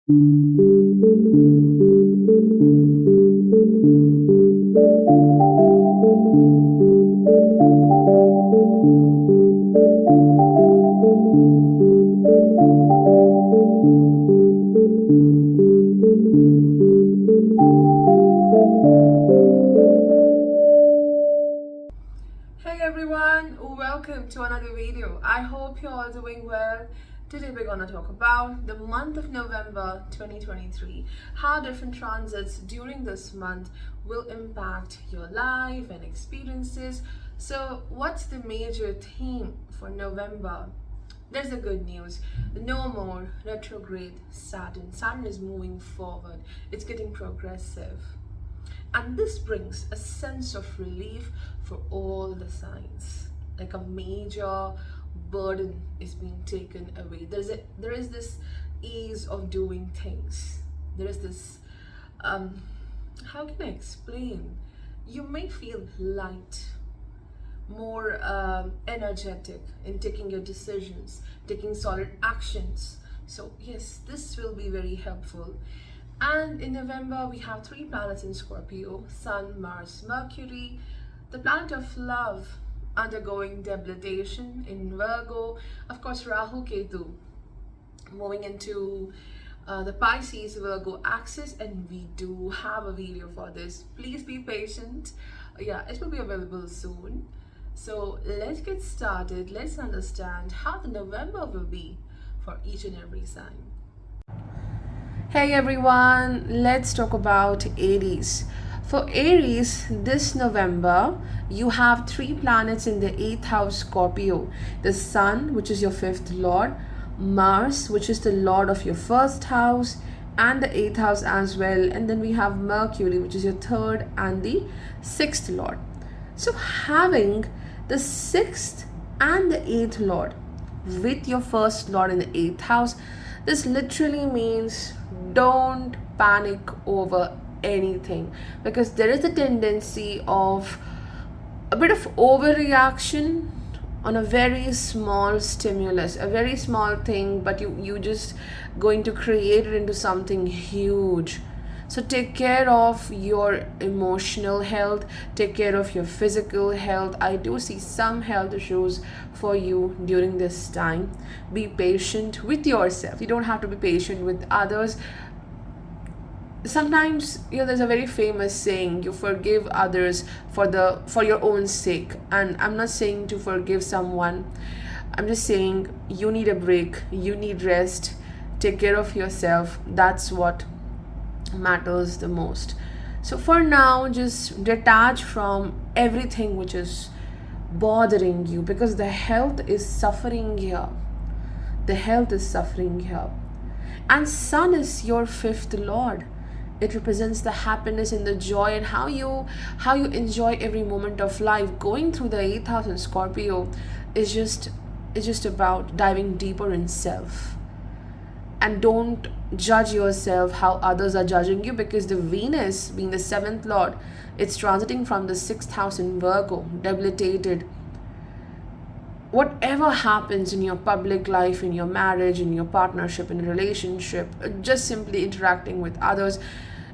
Hey everyone, welcome to another video. I hope you're all doing well. Today we're going to talk about the month of November 2023, how different transits during this month will impact your life and experiences. So what's the major theme for November? There's the good news. No more retrograde Saturn. Saturn is moving forward. It's getting progressive. And this brings a sense of relief for all the signs. Like a major burden is being taken away. There is this ease of doing things. There is this, how can I explain? You may feel light, more energetic in taking your decisions, taking solid actions. So yes, this will be very helpful. And in November, we have 3 planets in Scorpio: Sun, Mars, Mercury. The planet of love undergoing debilitation in Virgo. Of course, Rahu, Ketu moving into the Pisces Virgo axis, and we do have a video for this. Please be patient. Yeah, it will be available soon. So let's get started. Let's understand how the November will be for each and every sign. Hey everyone, let's talk about Aries. For Aries, this November, you have 3 planets in the 8th house Scorpio. The Sun, which is your 5th lord, Mars, which is the lord of your 1st house, and the 8th house as well. And then we have Mercury, which is your 3rd and the 6th lord. So having the 6th and the 8th lord with your 1st lord in the 8th house, this literally means don't panic over anything, because there is a tendency of a bit of overreaction on a very small stimulus, a very small thing, but you just going to create it into something huge. So take care of your emotional health, take care of your physical health. I do see some health issues for you during this time. Be patient with yourself. You don't have to be patient with others. Sometimes, there's a very famous saying, you forgive others for your own sake. And I'm not saying to forgive someone. I'm just saying you need a break, you need rest, take care of yourself. That's what matters the most. So for now, just detach from everything which is bothering you, because the health is suffering here. The health is suffering here. And Sun is your 5th lord. It represents the happiness and the joy, and how you enjoy every moment of life. Going through the 8th house in Scorpio is just about diving deeper in self. And don't judge yourself how others are judging you, because the Venus, being the 7th lord, it's transiting from the 6th house in Virgo, debilitated. Whatever happens in your public life, in your marriage, in your partnership, in a relationship, just simply interacting with others,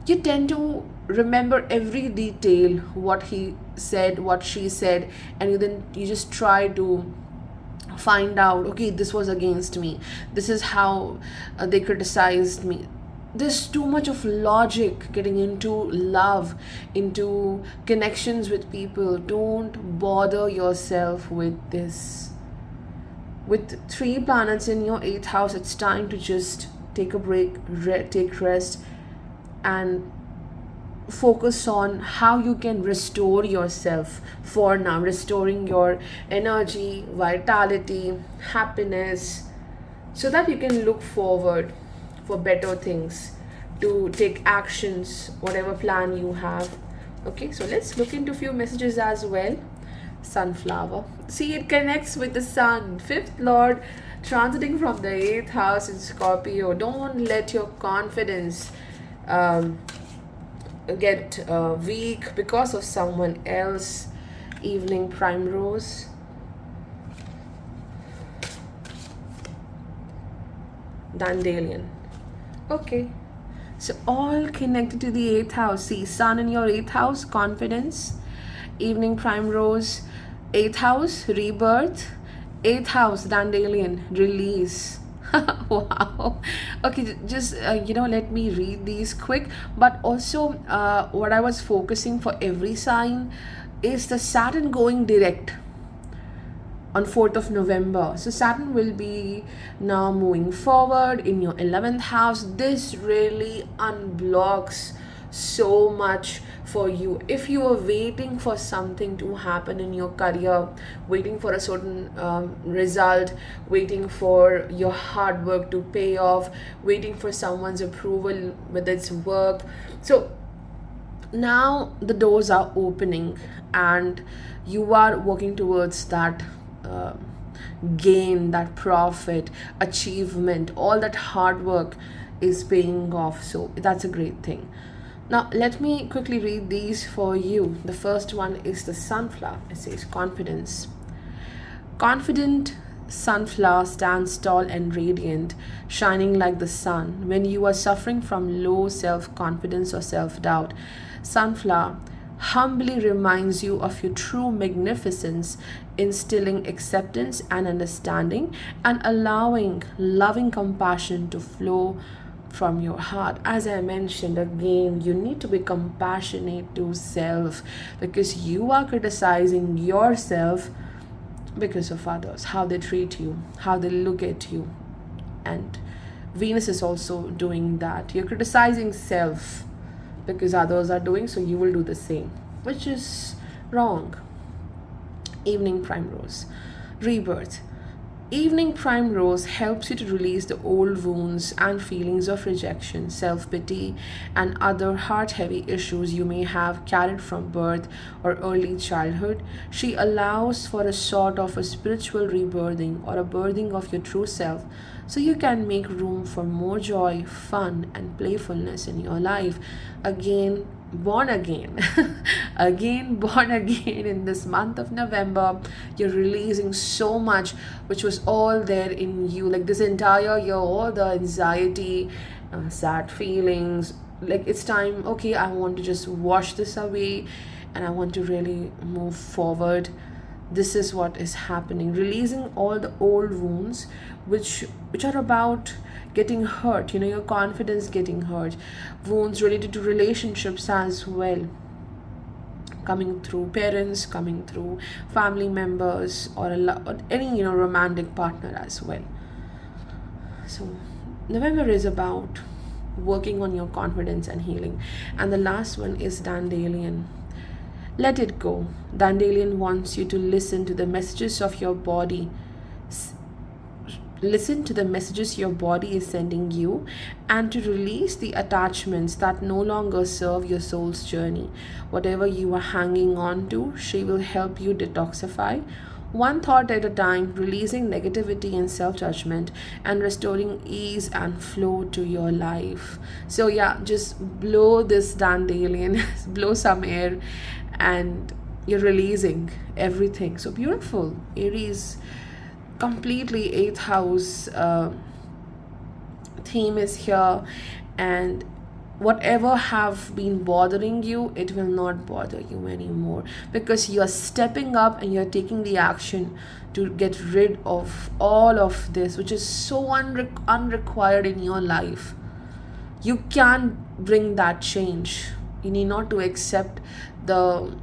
you tend to remember every detail, what he said, what she said, and you just try to find out, okay, this was against me, this is how they criticized me. There's too much of logic getting into love, into connections with people. Don't bother yourself with this. With 3 planets in your 8th house, it's time to just take a break, take rest, and focus on how you can restore yourself. For now, restoring your energy, vitality, happiness, so that you can look forward for better things, to take actions, whatever plan you have. Okay, so let's look into a few messages as well. Sunflower, see, it connects with the Sun, 5th lord, transiting from the 8th house in Scorpio. Don't let your confidence get weak because of someone else. Evening primrose, dandelion. Okay. So all connected to the 8th house. See, Sun in your 8th house, confidence. Evening primrose, 8th house, rebirth. 8th house, dandelion, release. Wow. Okay, just let me read these quick. But also, what I was focusing for every sign is the Saturn going direct on 4th of November. So Saturn will be now moving forward in your 11th house. This really unblocks so much for you. If you are waiting for something to happen in your career, waiting for a certain result, waiting for your hard work to pay off, waiting for someone's approval with its work, so now the doors are opening and you are working towards that uh, gain, that profit, achievement. All that hard work is paying off, so that's a great thing. Now let me quickly read these for you. The first one is the sunflower. It says confidence. Confident sunflower stands tall and radiant, shining like the sun. When you are suffering from low self-confidence or self-doubt, sunflower humbly reminds you of your true magnificence, instilling acceptance and understanding and allowing loving compassion to flow from your heart. As I mentioned again, you need to be compassionate to self, because you are criticizing yourself because of others, how they treat you, how they look at you. And Venus is also doing that. You're criticizing self because others are doing, so you will do the same, which is wrong. Evening primrose, rebirth. Evening primrose helps you to release the old wounds and feelings of rejection, self-pity, and other heart-heavy issues you may have carried from birth or early childhood. She allows for a sort of a spiritual rebirthing or a birthing of your true self, so you can make room for more joy, fun, and playfulness in your life. Again, born again. Again born again in this month of November. You're releasing so much which was all there in you, like this entire year, all the anxiety, sad feelings. Like, it's time, okay, I want to just wash this away and I want to really move forward. This is what is happening, releasing all the old wounds which are about getting hurt, your confidence getting hurt, wounds related to relationships as well, coming through parents, coming through family members, or any romantic partner as well. So November is about working on your confidence and healing. And the last one is dandelion. Let it go. Dandelion wants you to listen to the messages of your body. Listen to the messages your body is sending you, and to release the attachments that no longer serve your soul's journey. Whatever you are hanging on to, she will help you detoxify. One thought at a time, releasing negativity and self-judgment and restoring ease and flow to your life. So yeah, just blow this dandelion, blow some air, and you're releasing everything. So beautiful. Aries, completely 8th house theme is here, and whatever have been bothering you, it will not bother you anymore, because you are stepping up and you're taking the action to get rid of all of this which is so unrequired in your life. You can bring that change. You need not to accept the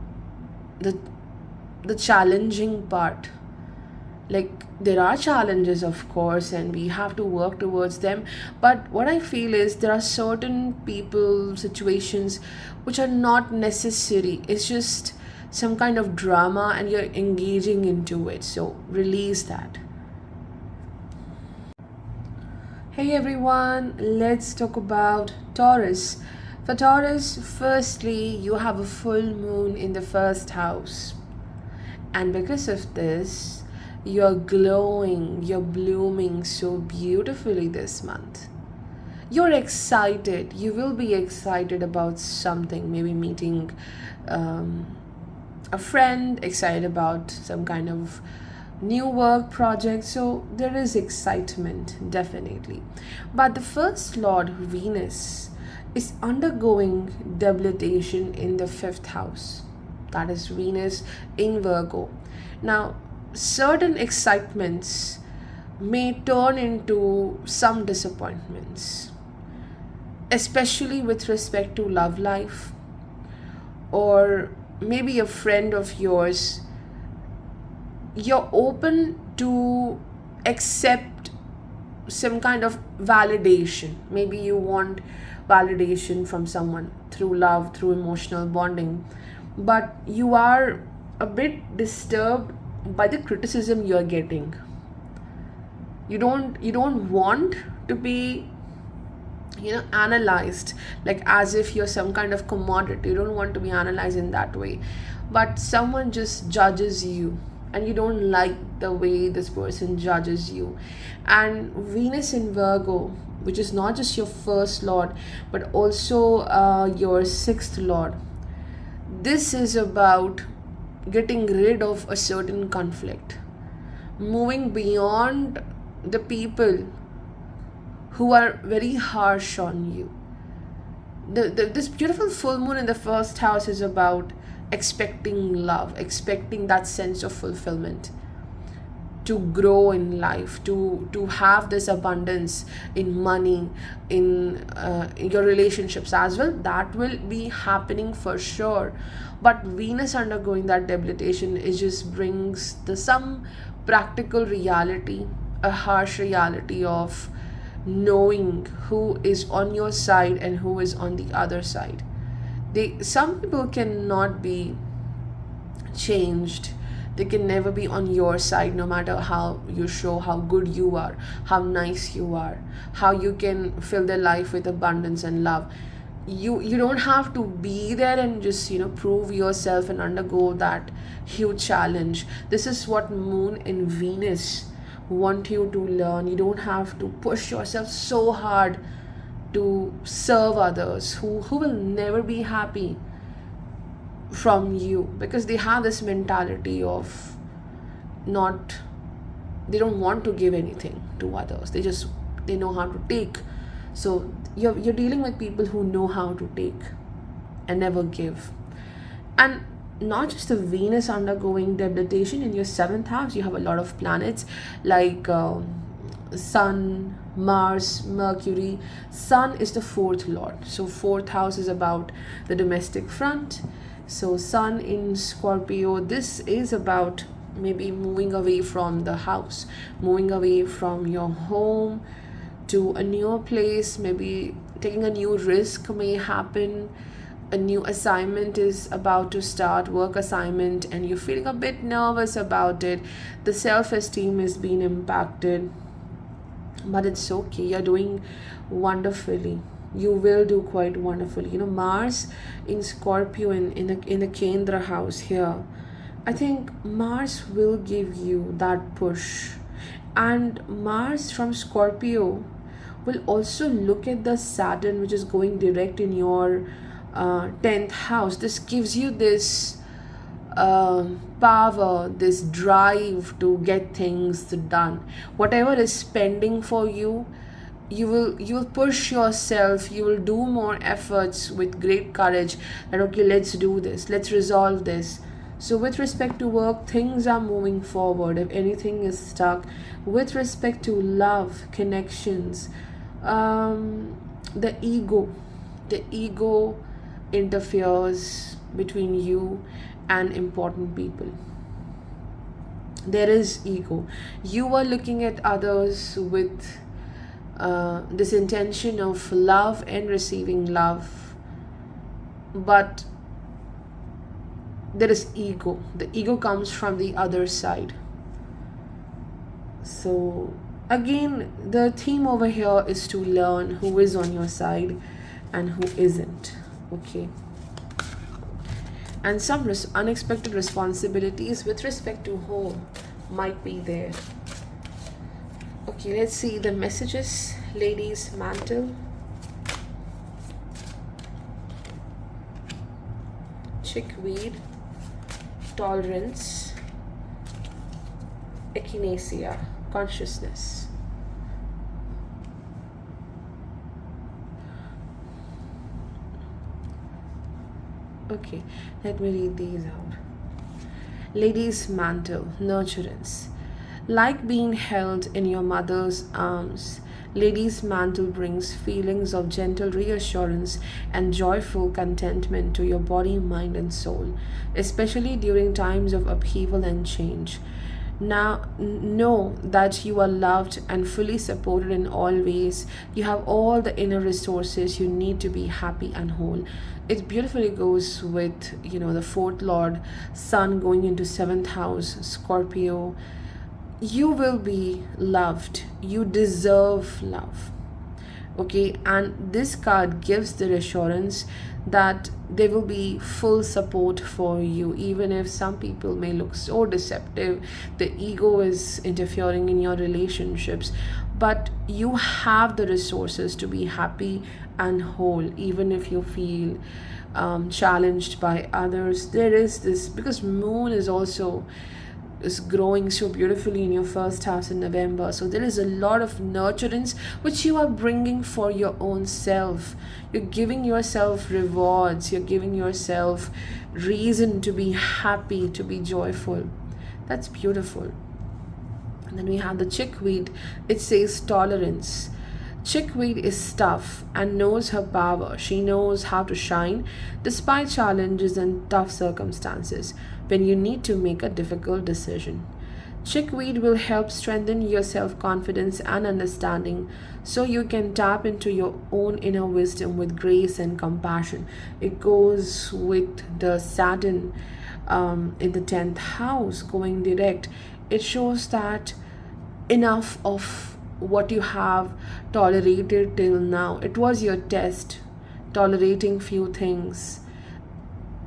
challenging part. Like, there are challenges, of course, and we have to work towards them, but what I feel is there are certain people, situations which are not necessary. It's just some kind of drama and you're engaging into it, so release that. Hey everyone, let's talk about Taurus. For Taurus, firstly, you have a full moon in the first house, and because of this, you're glowing, you're blooming so beautifully this month. You're excited. You will be excited about something, maybe meeting a friend, excited about some kind of new work projects. So there is excitement, definitely. But the first lord, Venus, is undergoing debilitation in the 5th house. That is Venus in Virgo. Now, certain excitements may turn into some disappointments, especially with respect to love life, or maybe a friend of yours. You're open to accept some kind of validation. Maybe you want validation from someone through love, through emotional bonding, but you are a bit disturbed by the criticism you're getting. You don't want to be analyzed like as if you're some kind of commodity. You don't want to be analyzed in that way, but someone just judges you and you don't like the way this person judges you. And Venus in Virgo, which is not just your first lord but also your 6th lord, this is about getting rid of a certain conflict, moving beyond the people who are very harsh on you. This beautiful full moon in the 1st house is about expecting love, expecting that sense of fulfillment, to grow in life, to have this abundance in money, in your relationships as well. That will be happening for sure. But Venus undergoing that debilitation, it just brings some practical reality, a harsh reality of knowing who is on your side and who is on the other side. Some people cannot be changed. They can never be on your side, no matter how you show how good you are, how nice you are, how you can fill their life with abundance and love. You don't have to be there and just prove yourself and undergo that huge challenge. This is what Moon and Venus want you to learn. You don't have to push yourself so hard to serve others who will never be happy from you, because they have this mentality of they don't want to give anything to others. They know how to take. So you're dealing with people who know how to take and never give. And not just the Venus undergoing debilitation in your 7th house, you have a lot of planets like Sun, Mars, Mercury. Sun is the 4th lord. So 4th house is about the domestic front. So Sun in Scorpio, this is about maybe moving away from the house, moving away from your home to a new place. Maybe taking a new risk may happen. A new assignment is about to start, work assignment, and you're feeling a bit nervous about it. The self-esteem is being impacted, but it's okay. You're doing wonderfully. You will do quite wonderfully. Mars in Scorpio in the Kendra house here, I think Mars will give you that push. And Mars from Scorpio will also look at the Saturn, which is going direct in your 10th house. This gives you this power, this drive to get things done. Whatever is pending for you, you will push yourself. You will do more efforts with great courage that okay, let's do this, let's resolve this. So with respect to work, things are moving forward. If anything is stuck, with respect to love, connections, the ego interferes between you and important people. There is ego. You are looking at others with this intention of love and receiving love, but there is ego. The ego comes from the other side. So again, the theme over here is to learn who is on your side and who isn't. Okay. And some unexpected responsibilities with respect to home might be there. Okay, let's see the messages. Ladies, mantle, chickweed, tolerance, echinacea, consciousness. Okay, let me read these out. Lady's mantle, nurturance. Like being held in your mother's arms, Lady's mantle brings feelings of gentle reassurance and joyful contentment to your body, mind, and soul, especially during times of upheaval and change. Now, know that you are loved and fully supported in all ways. You have all the inner resources you need to be happy and whole. It beautifully goes with, the fourth lord, sun going into seventh house, Scorpio. You will be loved. You deserve love. Okay, and this card gives the assurance that there will be full support for you, even if some people may look so deceptive, the ego is interfering in your relationships, but you have the resources to be happy and whole, even if you feel challenged by others. There is this, because moon is growing so beautifully in your first house in November. So there is a lot of nurturance which you are bringing for your own self. You're giving yourself rewards. You're giving yourself reason to be happy, to be joyful. That's beautiful. And then we have the chickweed. It says tolerance. Chickweed is tough and knows her power. She knows how to shine despite challenges and tough circumstances when you need to make a difficult decision. Chickweed will help strengthen your self-confidence and understanding so you can tap into your own inner wisdom with grace and compassion. It goes with the Saturn in the 10th house going direct. It shows that enough of what you have tolerated till now. It was your test, tolerating few things.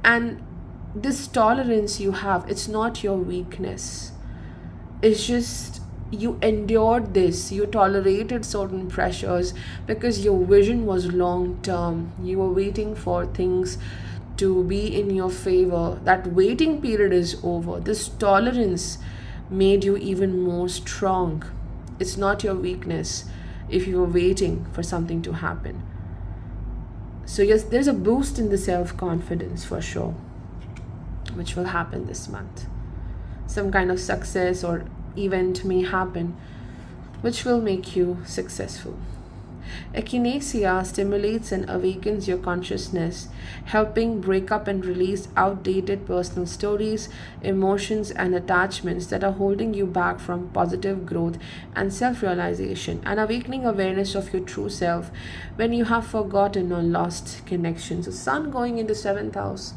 And this tolerance you have, it's not your weakness. It's just you endured this. You tolerated certain pressures because your vision was long term. You were waiting for things to be in your favor. That waiting period is over. This tolerance made you even more strong. It's not your weakness if you are waiting for something to happen. So yes, there's a boost in the self-confidence for sure, which will happen this month. Some kind of success or event may happen which will make you successful. Echinacea stimulates and awakens your consciousness, helping break up and release outdated personal stories, emotions, and attachments that are holding you back from positive growth and self-realization, and awakening awareness of your true self when you have forgotten or lost connections. So sun going into 7th house.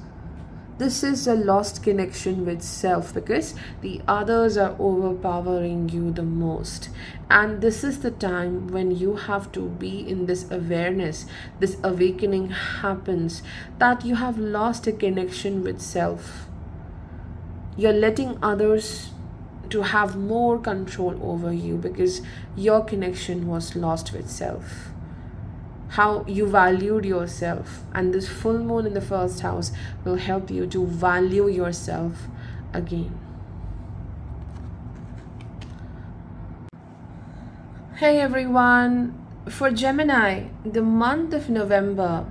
This is a lost connection with self because the others are overpowering you the most. And this is the time when you have to be in this awareness. This awakening happens that you have lost a connection with self. You're letting others to have more control over you because your connection was lost with self. How you valued yourself, and this full moon in the first house will help you to value yourself again. Hey everyone, for Gemini, the month of November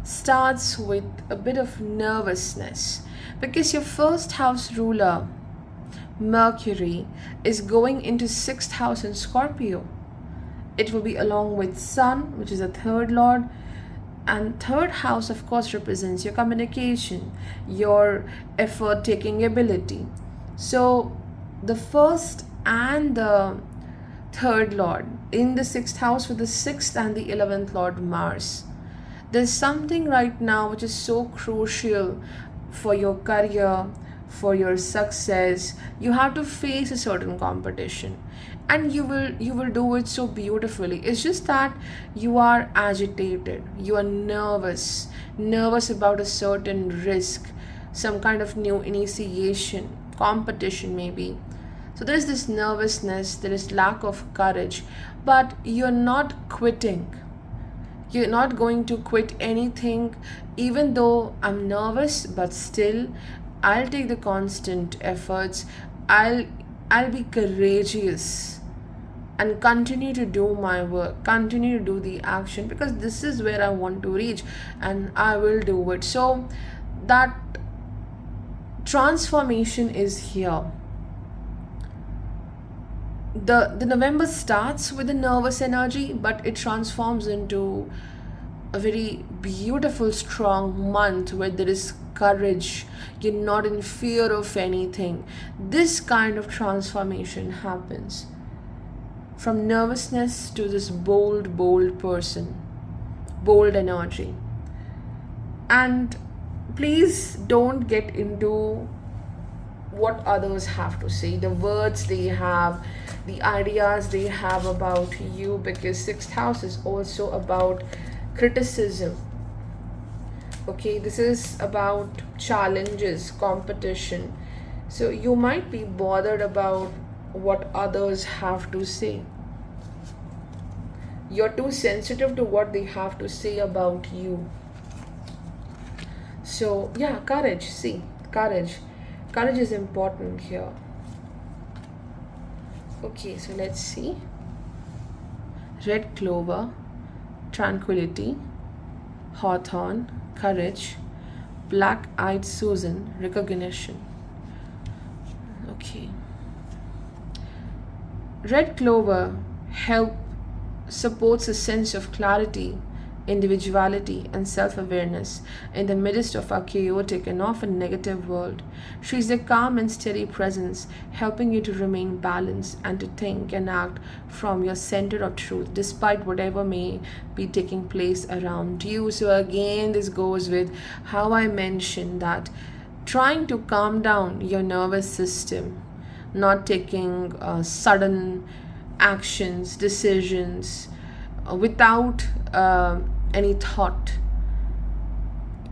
starts with a bit of nervousness because your first house ruler, Mercury, is going into 6th house in Scorpio. It will be along with Sun, which is a third lord, and third house of course represents your communication, your effort taking ability. So the first and the third lord in the 6th house with the 6th and the 11th lord Mars. There's something right now which is so crucial for your career, for your success. You have to face a certain competition and you will do it so beautifully. It's just that you are agitated, you are nervous about a certain risk, some kind of new initiation, competition maybe. So there is this nervousness, there is lack of courage, but you're not quitting. You're not going to quit anything. Even though I'm nervous, but still I'll take the constant efforts. I'll I'll be courageous and continue to do my work, continue to do the action, because this is where I want to reach and I will do it. So that transformation is here. The November starts with a nervous energy, but it transforms into a very beautiful, strong month where there is courage. You're not in fear of anything. This kind of transformation happens from nervousness to this bold person, bold energy. And please don't get into what others have to say, the words they have, the ideas they have about you, because sixth house is also about criticism. Okay, this is about challenges, competition. So you might be bothered about what others have to say. You're too sensitive to what they have to say about you. So yeah, courage. See, courage is important here. Okay, so let's see. Red clover, tranquility, hawthorn, courage, black-eyed Susan, recognition. Okay. Red clover supports a sense of clarity, individuality, and self-awareness in the midst of our chaotic and often negative world. She is a calm and steady presence, helping you to remain balanced and to think and act from your center of truth, despite whatever may be taking place around you. So again, this goes with how I mentioned that trying to calm down your nervous system, not taking sudden actions, decisions without any thought.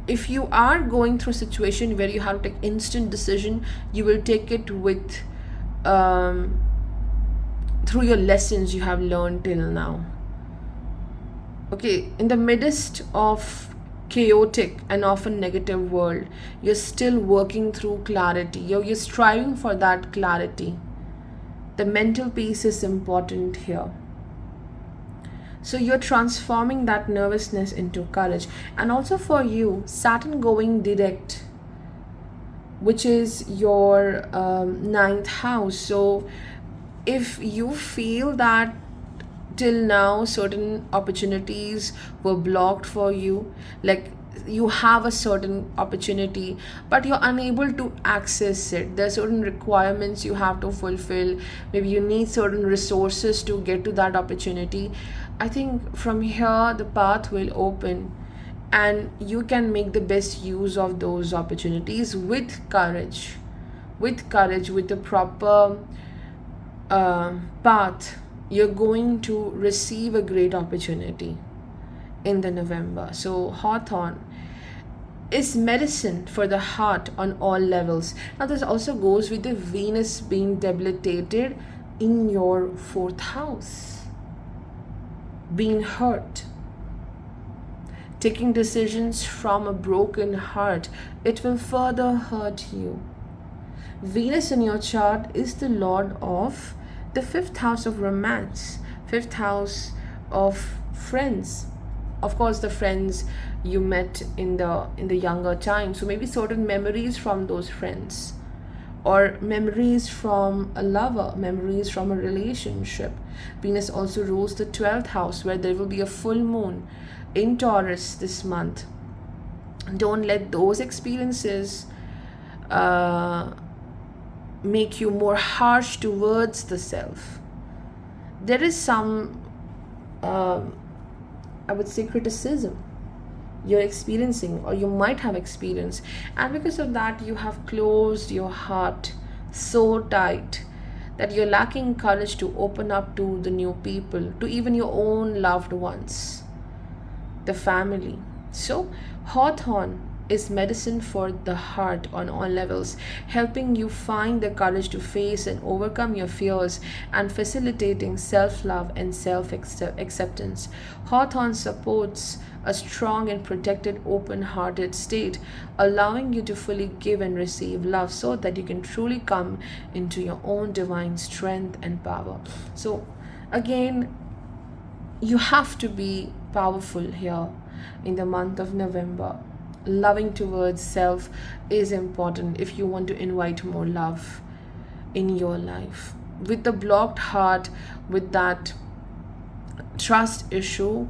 If you are going through a situation where you have to take instant decision, you will take it with through your lessons you have learned till now. Okay, in the midst of chaotic and often negative world, you're still working through clarity. You're striving for that clarity. The mental peace is important here. So you're transforming that nervousness into courage. And also for you, Saturn going direct, which is your ninth house. So if you feel that till now certain opportunities were blocked for you, like you have a certain opportunity but you're unable to access it, there are certain requirements you have to fulfill, maybe you need certain resources to get to that opportunity, I think from here the path will open and you can make the best use of those opportunities with courage, with the proper path. You're going to receive a great opportunity in the November. So hawthorn is medicine for the heart on all levels. Now this also goes with the Venus being debilitated in your fourth house, being hurt, taking decisions from a broken heart. It will further hurt you. Venus in your chart is the lord of the fifth house of romance, fifth house of friends. Of course, the friends you met in the younger time. So maybe certain memories from those friends, or memories from a lover, memories from a relationship. Venus also rules the 12th house, where there will be a full moon in Taurus this month. Don't let those experiences make you more harsh towards the self. There is some I would say criticism you're experiencing, or you might have experienced, and because of that you have closed your heart so tight that you're lacking courage to open up to the new people, to even your own loved ones, the family. So hawthorn is medicine for the heart on all levels, helping you find the courage to face and overcome your fears and facilitating self-love and self-acceptance. Hawthorn supports a strong and protected, open-hearted state, allowing you to fully give and receive love so that you can truly come into your own divine strength and power. So again, you have to be powerful here in the month of November. Loving towards self is important if you want to invite more love in your life. With the blocked heart, with that trust issue,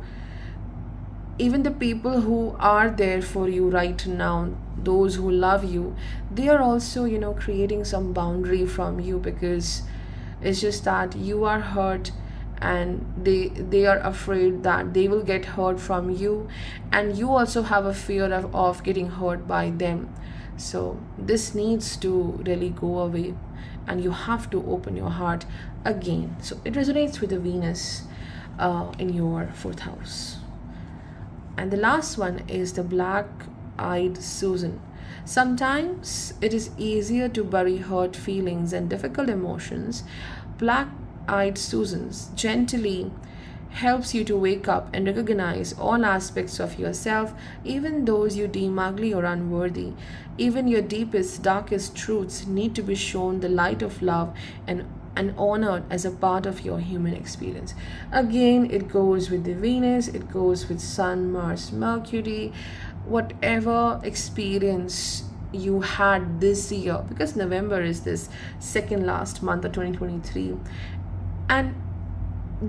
even the people who are there for you right now, those who love you, they are also, creating some boundary from you, because it's just that you are hurt and they are afraid that they will get hurt from you, and you also have a fear of getting hurt by them. So this needs to really go away, and you have to open your heart again. So it resonates with the Venus in your 4th house. And the last one is the black-eyed Susan. Sometimes it is easier to bury hurt feelings and difficult emotions. Black-eyed Susans gently helps you to wake up and recognize all aspects of yourself, even those you deem ugly or unworthy. Even your deepest, darkest truths need to be shown the light of love and honored as a part of your human experience. Again, it goes with the Venus, it goes with Sun, Mars, Mercury, whatever experience you had this year, because November is this second last month of 2023, and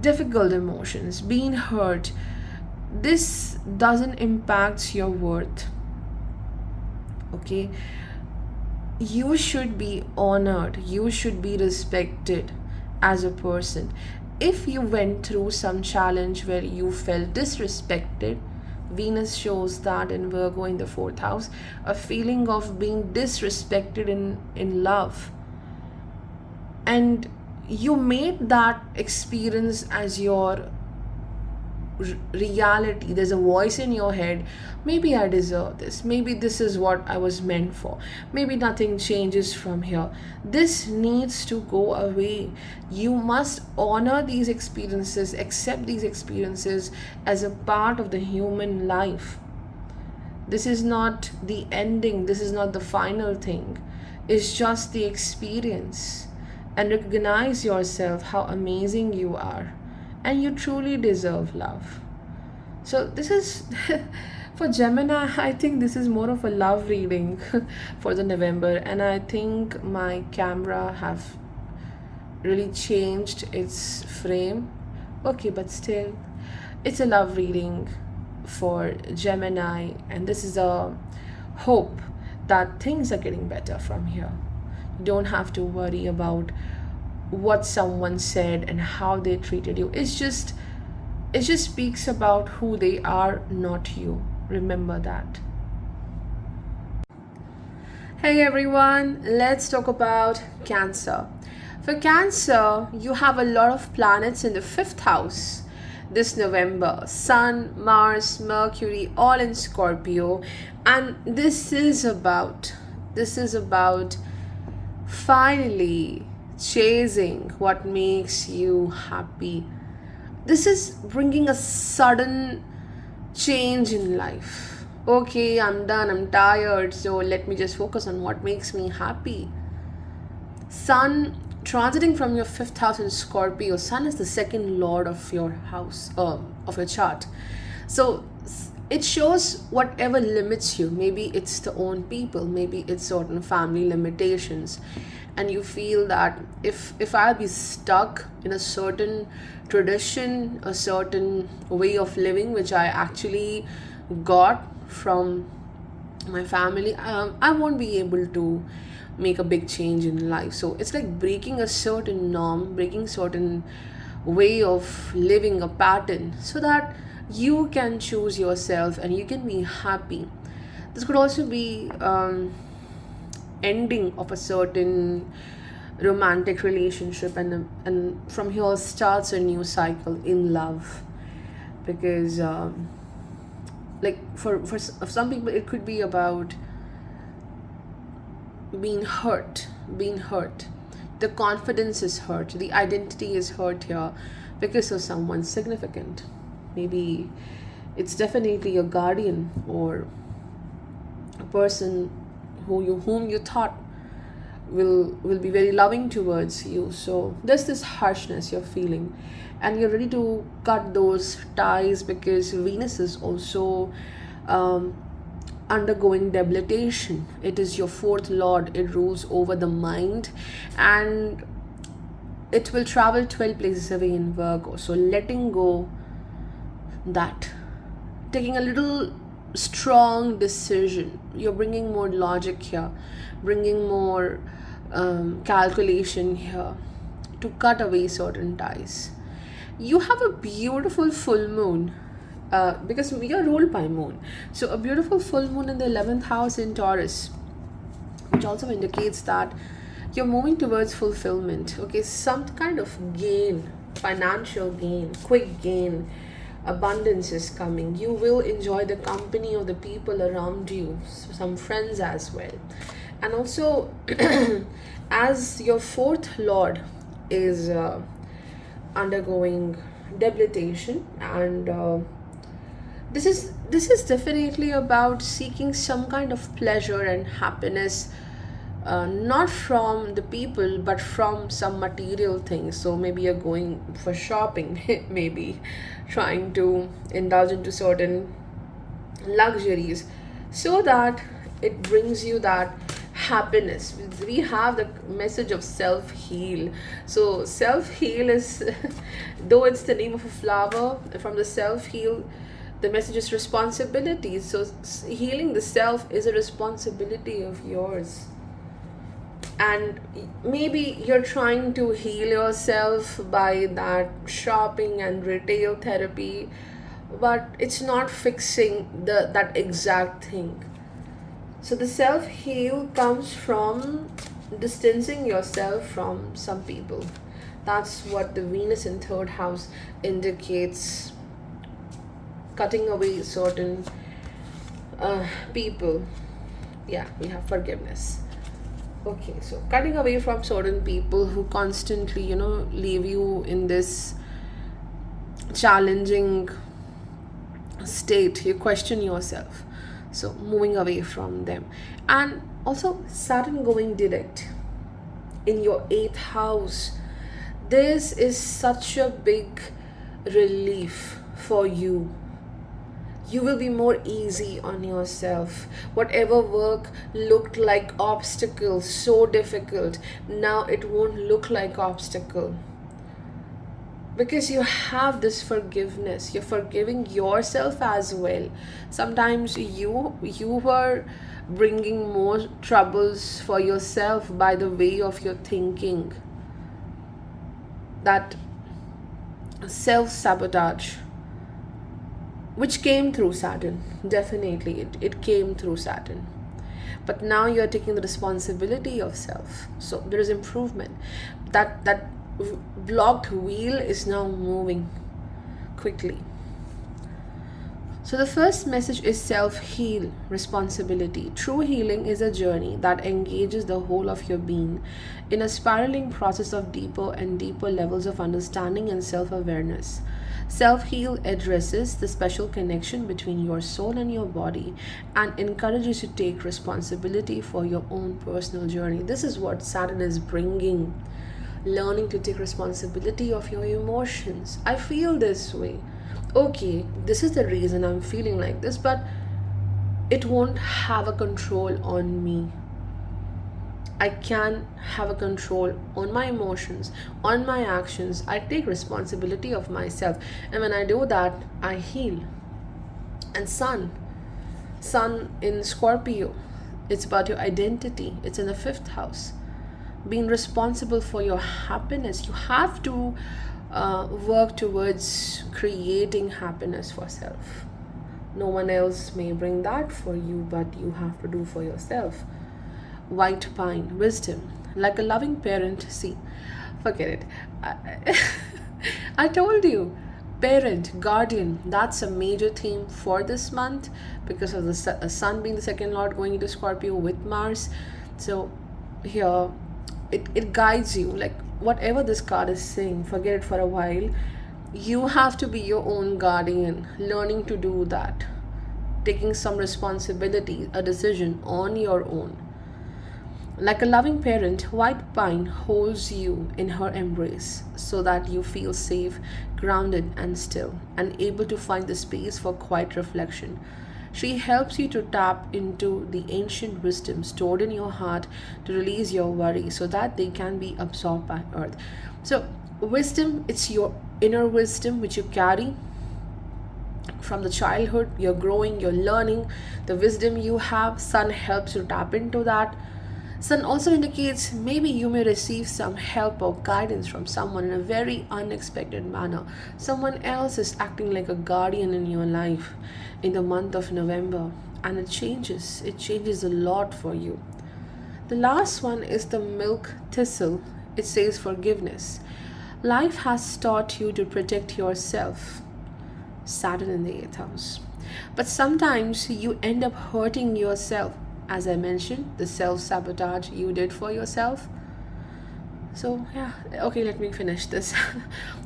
difficult emotions, being hurt, this doesn't impact your worth. Okay, you should be honored, you should be respected as a person. If you went through some challenge where you felt disrespected, Venus shows that in Virgo in the 4th house, a feeling of being disrespected in love, and you made that experience as your reality. There's a voice in your head, maybe I deserve this, maybe this is what I was meant for, maybe nothing changes from here. This needs to go away. You must honor these experiences, accept these experiences as a part of the human life. This is not the ending, this is not the final thing, it's just the experience. And recognize yourself, how amazing you are, and you truly deserve love. So this is for Gemini. I think this is more of a love reading for the November, and I think my camera have really changed its frame. Okay, but still it's a love reading for Gemini, and this is a hope that things are getting better from here. You don't have to worry about what someone said and how they treated you. It just speaks about who they are, not you. Remember that. Hey everyone, let's talk about Cancer. For Cancer, you have a lot of planets in the 5th house this November. Sun, Mars, Mercury, all in Scorpio, and this is about finally chasing what makes you happy. This is bringing a sudden change in life. Okay, I'm done, I'm tired, so let me just focus on what makes me happy. Sun transiting from your 5th house in Scorpio. Sun is the second lord of your house, of your chart. So it shows whatever limits you. Maybe it's the own people, maybe it's certain family limitations, and you feel that if I'll be stuck in a certain tradition, a certain way of living which I actually got from my family, I won't be able to make a big change in life. So it's like breaking a certain norm, breaking certain way of living, a pattern, so that you can choose yourself and you can be happy. This could also be ending of a certain romantic relationship, and from here starts a new cycle in love, because like for some people it could be about being hurt. The confidence is hurt, the identity is hurt here because of someone significant. Maybe it's definitely a guardian or a person whom you thought will be very loving towards you. So there's this harshness you're feeling, and you're ready to cut those ties because Venus is also undergoing debilitation. It is your fourth lord, it rules over the mind, and it will travel 12 places away in Virgo. So letting go that, taking a little strong decision. You're bringing more logic here, bringing more calculation here to cut away certain ties. You have a beautiful full moon because we are ruled by moon. So a beautiful full moon in the 11th house in Taurus, which also indicates that you're moving towards fulfillment. Okay, some kind of gain, financial gain, quick gain, abundance is coming. You will enjoy the company of the people around you, so some friends as well. And also as your fourth lord is undergoing debilitation, and this is definitely about seeking some kind of pleasure and happiness, not from the people but from some material things. So maybe you're going for shopping, maybe trying to indulge into certain luxuries so that it brings you that happiness. We have the message of self-heal. So self-heal is though it's the name of a flower, from the self-heal the message is responsibility. So healing the self is a responsibility of yours. And maybe you're trying to heal yourself by that shopping and retail therapy, but it's not fixing that exact thing. So the self-heal comes from distancing yourself from some people. That's what the Venus in third house indicates. Cutting away certain people. Yeah, we have forgiveness. Okay, so cutting away from certain people who constantly, leave you in this challenging state. You question yourself. So moving away from them. And also Saturn going direct in your 8th house. This is such a big relief for you. You will be more easy on yourself. Whatever work looked like obstacle, so difficult, now it won't look like obstacle. Because you have this forgiveness. You're forgiving yourself as well. Sometimes you were bringing more troubles for yourself by the way of your thinking. That self-sabotage, which came through Saturn. Definitely, it came through Saturn. But now you're taking the responsibility of self. So there is improvement. That blocked wheel is now moving quickly. So the first message is self-heal, responsibility. True healing is a journey that engages the whole of your being in a spiraling process of deeper and deeper levels of understanding and self-awareness. Self-heal addresses the special connection between your soul and your body and encourages you to take responsibility for your own personal journey. This is what Saturn is bringing. Learning to take responsibility of your emotions. I feel this way. Okay, this is the reason I'm feeling like this, but it won't have a control on me. I can have a control on my emotions, on my actions. I take responsibility of myself. And when I do that, I heal. And Sun in Scorpio, it's about your identity. It's in the 5th house. Being responsible for your happiness. You have to work towards creating happiness for self. No one else may bring that for you, but you have to do for yourself. White pine, wisdom, like a loving parent. See, forget it. I told you, Parent, guardian, that's a major theme for this month because of the sun being the second lord going into Scorpio with Mars. So here it guides you, like whatever this card is saying, forget it for a while. You have to be your own guardian, learning to do that, taking some responsibility, a decision on your own. Like a loving parent, White Pine holds you in her embrace so that you feel safe, grounded, and still, and able to find the space for quiet reflection. She helps you to tap into the ancient wisdom stored in your heart to release your worries so that they can be absorbed by earth. So, wisdom, it's your inner wisdom which you carry from the childhood. You're growing, you're learning. The wisdom you have, sun helps you tap into that. Sun also indicates maybe you may receive some help or guidance from someone in a very unexpected manner. Someone else is acting like a guardian in your life in the month of November, and it changes. It changes a lot for you. The last one is the milk thistle. It says forgiveness. Life has taught you to protect yourself. Saturn in the 8th house. But sometimes you end up hurting yourself. As I mentioned, the self-sabotage you did for yourself. So, yeah, okay, let me finish this.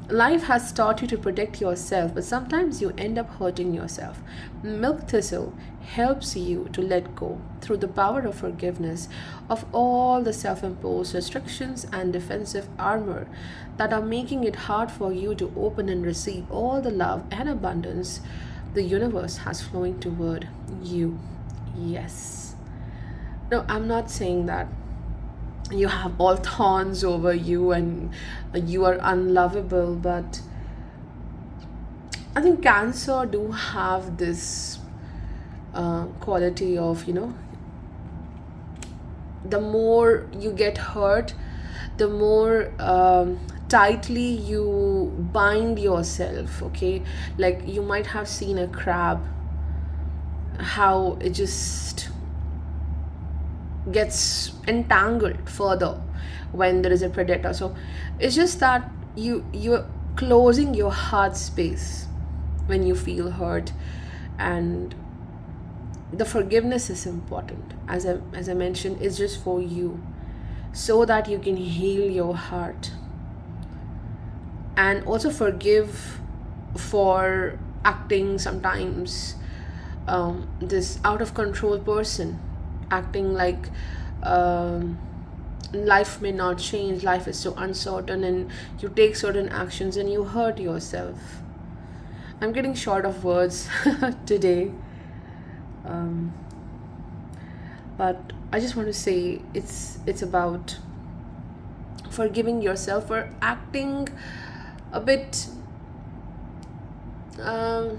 Life has taught you to protect yourself, but sometimes you end up hurting yourself. Milk thistle helps you to let go through the power of forgiveness of all the self-imposed restrictions and defensive armor that are making it hard for you to open and receive all the love and abundance the universe has flowing toward you. Yes. No, I'm not saying that you have all thorns over you and you are unlovable, but I think Cancer do have this quality of, the more you get hurt, the more tightly you bind yourself, okay? Like you might have seen a crab, how it just gets entangled further when there is a predator. So it's just that you're closing your heart space when you feel hurt, and the forgiveness is important. As I mentioned, it's just for you so that you can heal your heart and also forgive for acting sometimes this out of control person, acting like life may not change, life is so uncertain, and you take certain actions and you hurt yourself. I'm getting short of words today, but I just want to say it's about forgiving yourself for acting a bit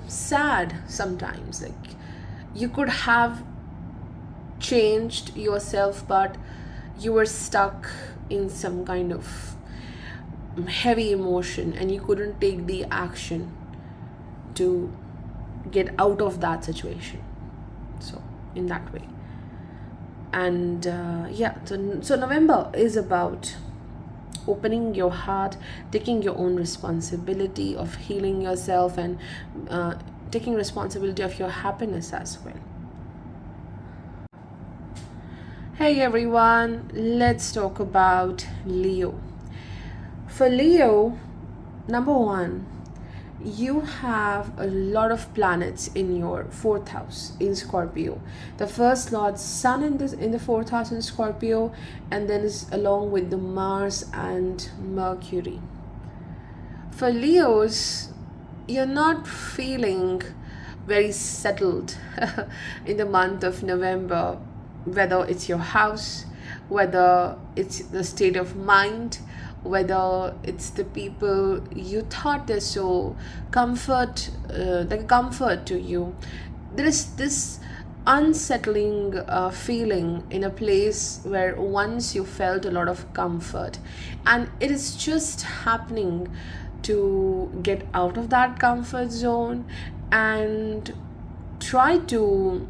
sad sometimes. Like you could have changed yourself, but you were stuck in some kind of heavy emotion and you couldn't take the action to get out of that situation. So in that way, and so November is about opening your heart, taking your own responsibility of healing yourself, and taking responsibility of your happiness as well. Hey everyone, let's talk about Leo. For Leo, number one, you have a lot of planets in your 4th house in Scorpio. The first lord Sun in the 4th house in Scorpio, and then is along with the Mars and Mercury. For Leos, you're not feeling very settled in the month of November, whether it's your house, whether it's the state of mind, whether it's the people you thought they're so comfort to you. There is this unsettling feeling in a place where once you felt a lot of comfort, and it is just happening to get out of that comfort zone and try to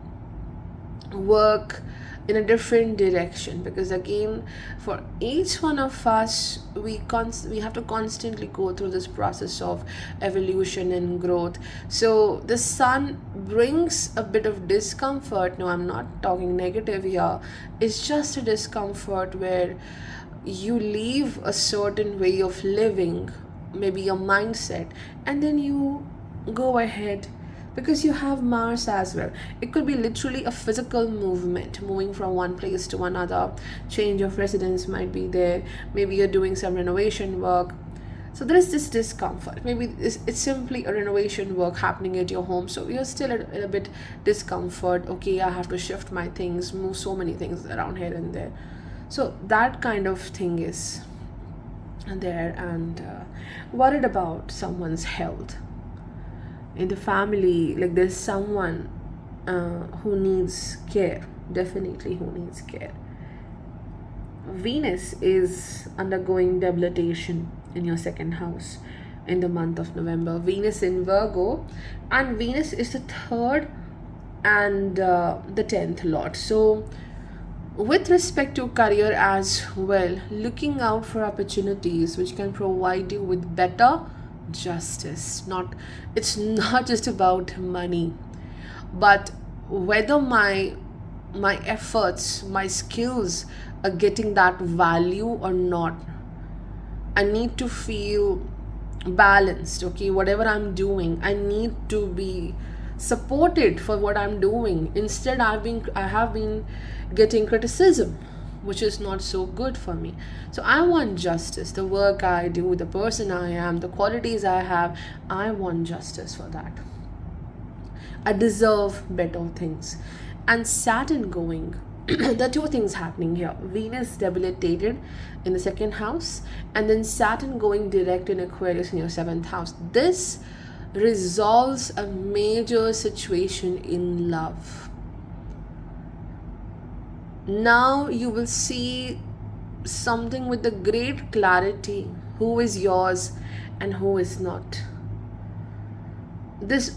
work in a different direction, because again, for each one of us, we have to constantly go through this process of evolution and growth. So the sun brings a bit of discomfort. No, I'm not talking negative here. It's just a discomfort where you leave a certain way of living, maybe your mindset, and then you go ahead, because you have Mars as well. It could be literally a physical movement, moving from one place to another. Change of residence might be there. Maybe you're doing some renovation work. So there is this discomfort. Maybe it's simply a renovation work happening at your home. So you're still in a bit discomfort. Okay, I have to shift my things, move so many things around here and there. So that kind of thing is there. And worried about someone's health in the family. Like there's someone who needs care, definitely who needs care. Venus is undergoing debilitation in your second house in the month of November. Venus in Virgo, and Venus is the third and the 10th lord. So with respect to career as well, looking out for opportunities which can provide you with better justice. It's not just about money, but whether my efforts, my skills are getting that value or not. I need to feel balanced. Okay, whatever I'm doing, I need to be supported for what I'm doing. Instead, I have been getting criticism, which is not so good for me. So I want justice. The work I do, the person I am, the qualities I have, I want justice for that. I deserve better things. And Saturn going, there are two things happening here. Venus debilitated in the second house, and then Saturn going direct in Aquarius in your 7th house. This resolves a major situation in love. Now you will see something with a great clarity, who is yours and who is not. This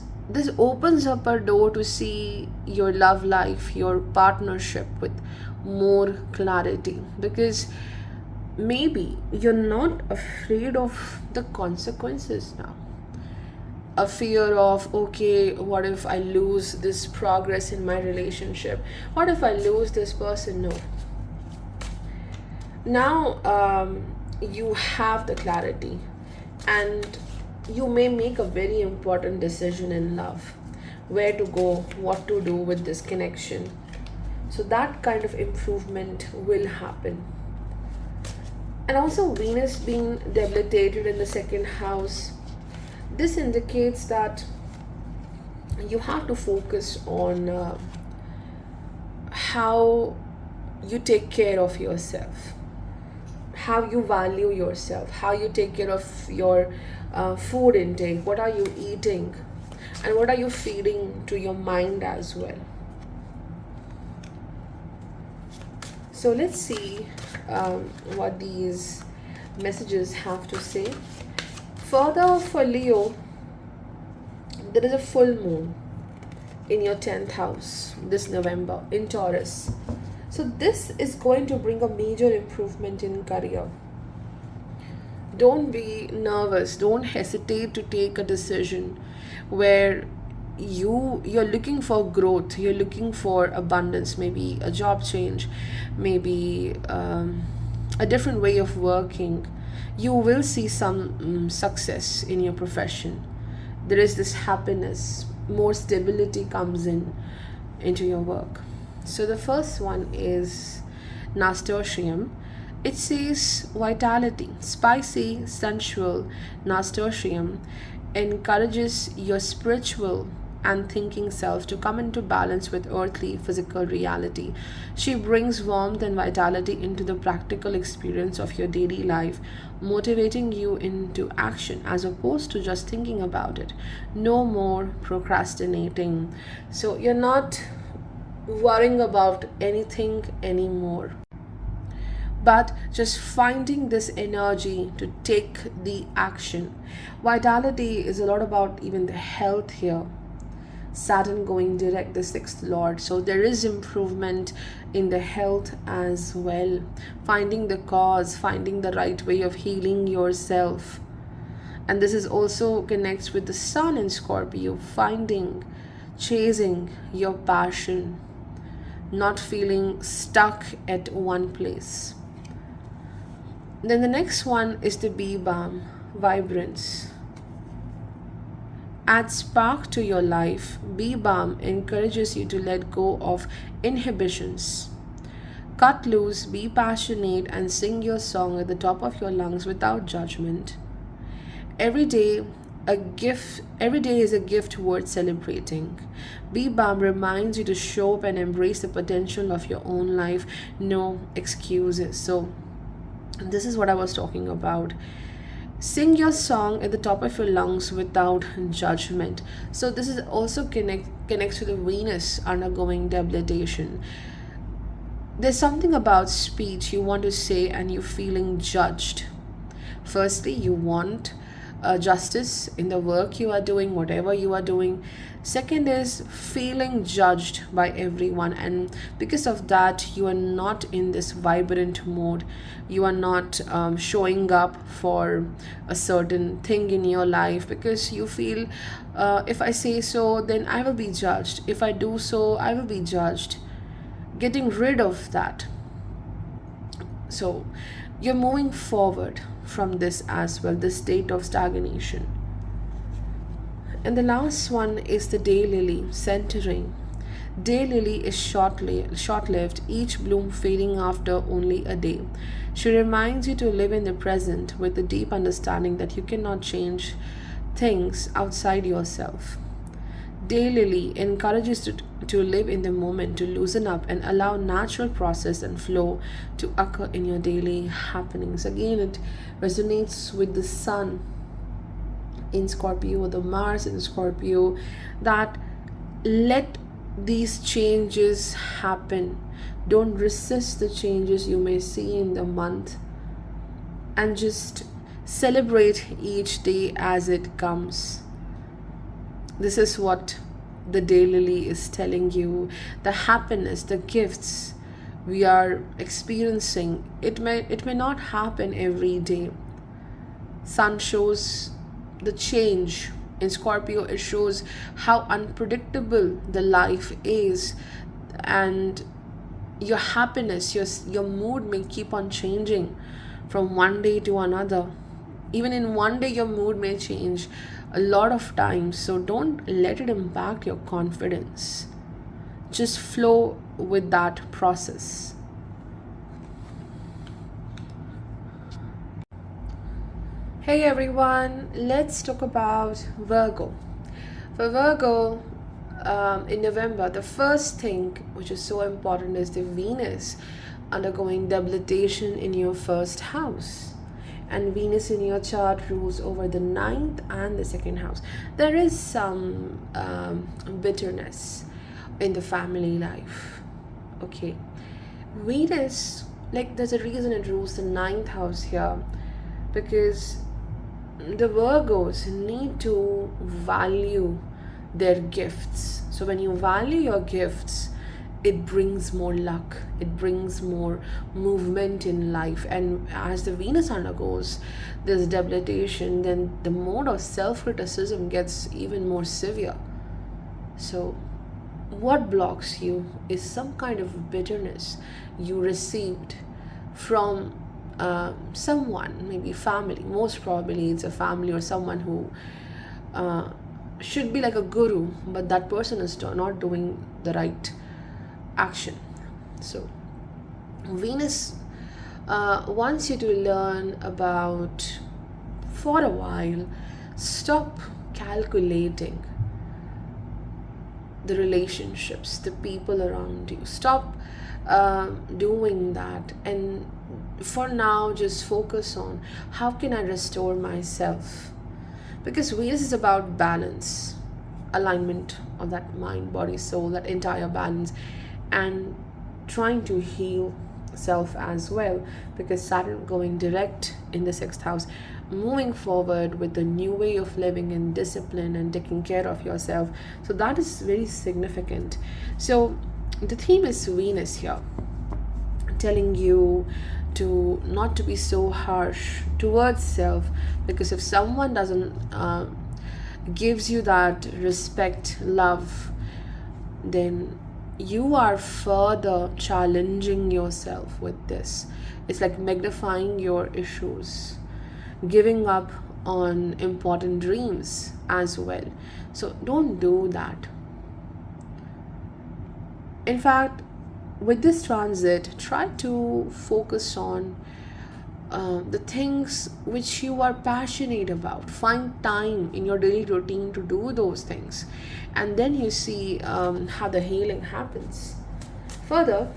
opens up a door to see your love life, your partnership with more clarity, because maybe you're not afraid of the consequences now. A fear of, okay, what if I lose this progress in my relationship? What if I lose this person? No. Now you have the clarity, and you may make a very important decision in love, where to go, what to do with this connection. So that kind of improvement will happen. And also Venus being debilitated in the second house, this indicates that you have to focus on how you take care of yourself, how you value yourself, how you take care of your food intake, what are you eating, and what are you feeding to your mind as well. So let's see what these messages have to say. Further, for Leo, there is a full moon in your 10th house this November in Taurus. So this is going to bring a major improvement in career. Don't be nervous. Don't hesitate to take a decision where you're looking for growth, you're looking for abundance, maybe a job change, maybe a different way of working. You will see some success in your profession. There is this happiness, more stability comes into your work. So the first one is nasturtium. It says vitality. Spicy, sensual nasturtium encourages your spiritual and thinking self to come into balance with earthly physical reality. She brings warmth and vitality into the practical experience of your daily life, motivating you into action as opposed to just thinking about it. No more procrastinating. So you're not worrying about anything anymore, but just finding this energy to take the action. Vitality is a lot about even the health here. Saturn going direct, the sixth lord. So there is improvement in the health as well. Finding the cause, finding the right way of healing yourself. And this is also connects with the sun in Scorpio, finding, chasing your passion, not feeling stuck at one place. Then the next one is the bee balm, vibrance. Add spark to your life. Bee balm encourages you to let go of inhibitions. Cut loose, be passionate, and sing your song at the top of your lungs without judgment. Every day is a gift worth celebrating. Bee balm reminds you to show up and embrace the potential of your own life. No excuses. So this is what I was talking about. Sing your song at the top of your lungs without judgment. So this is also connects to the Venus undergoing debilitation. There's something about speech you want to say and you're feeling judged. Firstly, you want justice in the work you are doing, whatever you are doing. Second is feeling judged by everyone, and because of that you are not in this vibrant mode. You are not showing up for a certain thing in your life because you feel if I say so then I will be judged, if I do so I will be judged. Getting rid of that. So you're moving forward from this as well, this state of stagnation. And the last one is the daylily, centering. Daylily is short-lived, each bloom fading after only a day. She reminds you to live in the present with the deep understanding that you cannot change things outside yourself. Daylily encourages you to live in the moment, to loosen up and allow natural process and flow to occur in your daily happenings. Again, it resonates with the sun in Scorpio or the Mars in Scorpio, that let these changes happen. Don't resist the changes you may see in the month, and just celebrate each day as it comes. This is what the daylily is telling you. The happiness, the gifts we are experiencing, it may not happen every day. Sun shows the change in Scorpio. It shows how unpredictable the life is, and your happiness, your mood may keep on changing from one day to another. Even in one day your mood may change a lot of times, so don't let it impact your confidence. Just flow with that process. Hey everyone, let's talk about Virgo. For Virgo, in November, the first thing which is so important is the Venus undergoing debilitation in your first house. And Venus in your chart rules over the 9th and the 2nd house. There is some bitterness in the family life. Okay, Venus, like there's a reason it rules the 9th house here, because the Virgos need to value their gifts. So when you value your gifts, it brings more luck, it brings more movement in life. And as the Venus undergoes this debilitation, then the mode of self-criticism gets even more severe. So what blocks you is some kind of bitterness you received from someone, maybe family. Most probably it's a family or someone who should be like a guru, but that person is not doing the right action. So Venus wants you to learn about, for a while, stop calculating the relationships, the people around you. Stop doing that, and for now just focus on how can I restore myself, because Venus is about balance, alignment of that mind, body, soul, that entire balance, and trying to heal self as well, because Saturn going direct in the 6th house moving forward with a new way of living and discipline and taking care of yourself. So that is very significant. So the theme is Venus here, telling you to not to be so harsh towards self, because if someone doesn't gives you that respect, love, then you are further challenging yourself with this. It's like magnifying your issues, giving up on important dreams as well. So don't do that. In fact, with this transit, try to focus on the things which you are passionate about. Find time in your daily routine to do those things, and then you see how the healing happens. Further,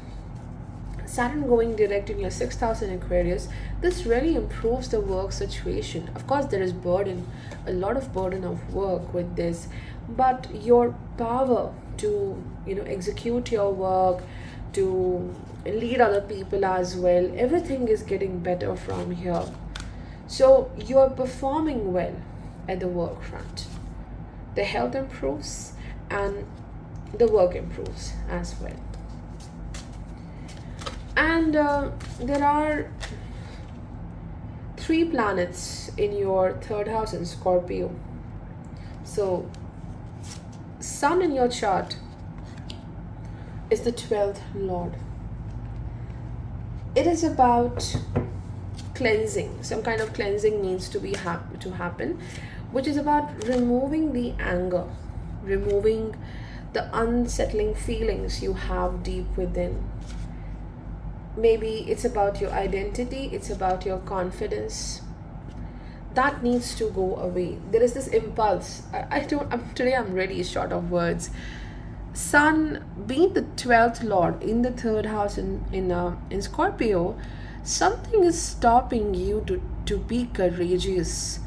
Saturn going direct in your 6th house in Aquarius, this really improves the work situation. Of course, there is burden, a lot of burden of work with this, but your power to execute your work, to lead other people as well, everything is getting better from here. So you are performing well at the work front. The health improves and the work improves as well. And there are 3 planets in your 3rd house in Scorpio. So Sun in your chart is the 12th lord. It is about cleansing. Some kind of cleansing needs to be to happen, which is about removing the anger, removing the unsettling feelings you have deep within. Maybe it's about your identity, it's about your confidence. That needs to go away. There is this impulse. Today I'm really short of words. Sun being the 12th lord in the 3rd house in Scorpio, something is stopping you to be courageous,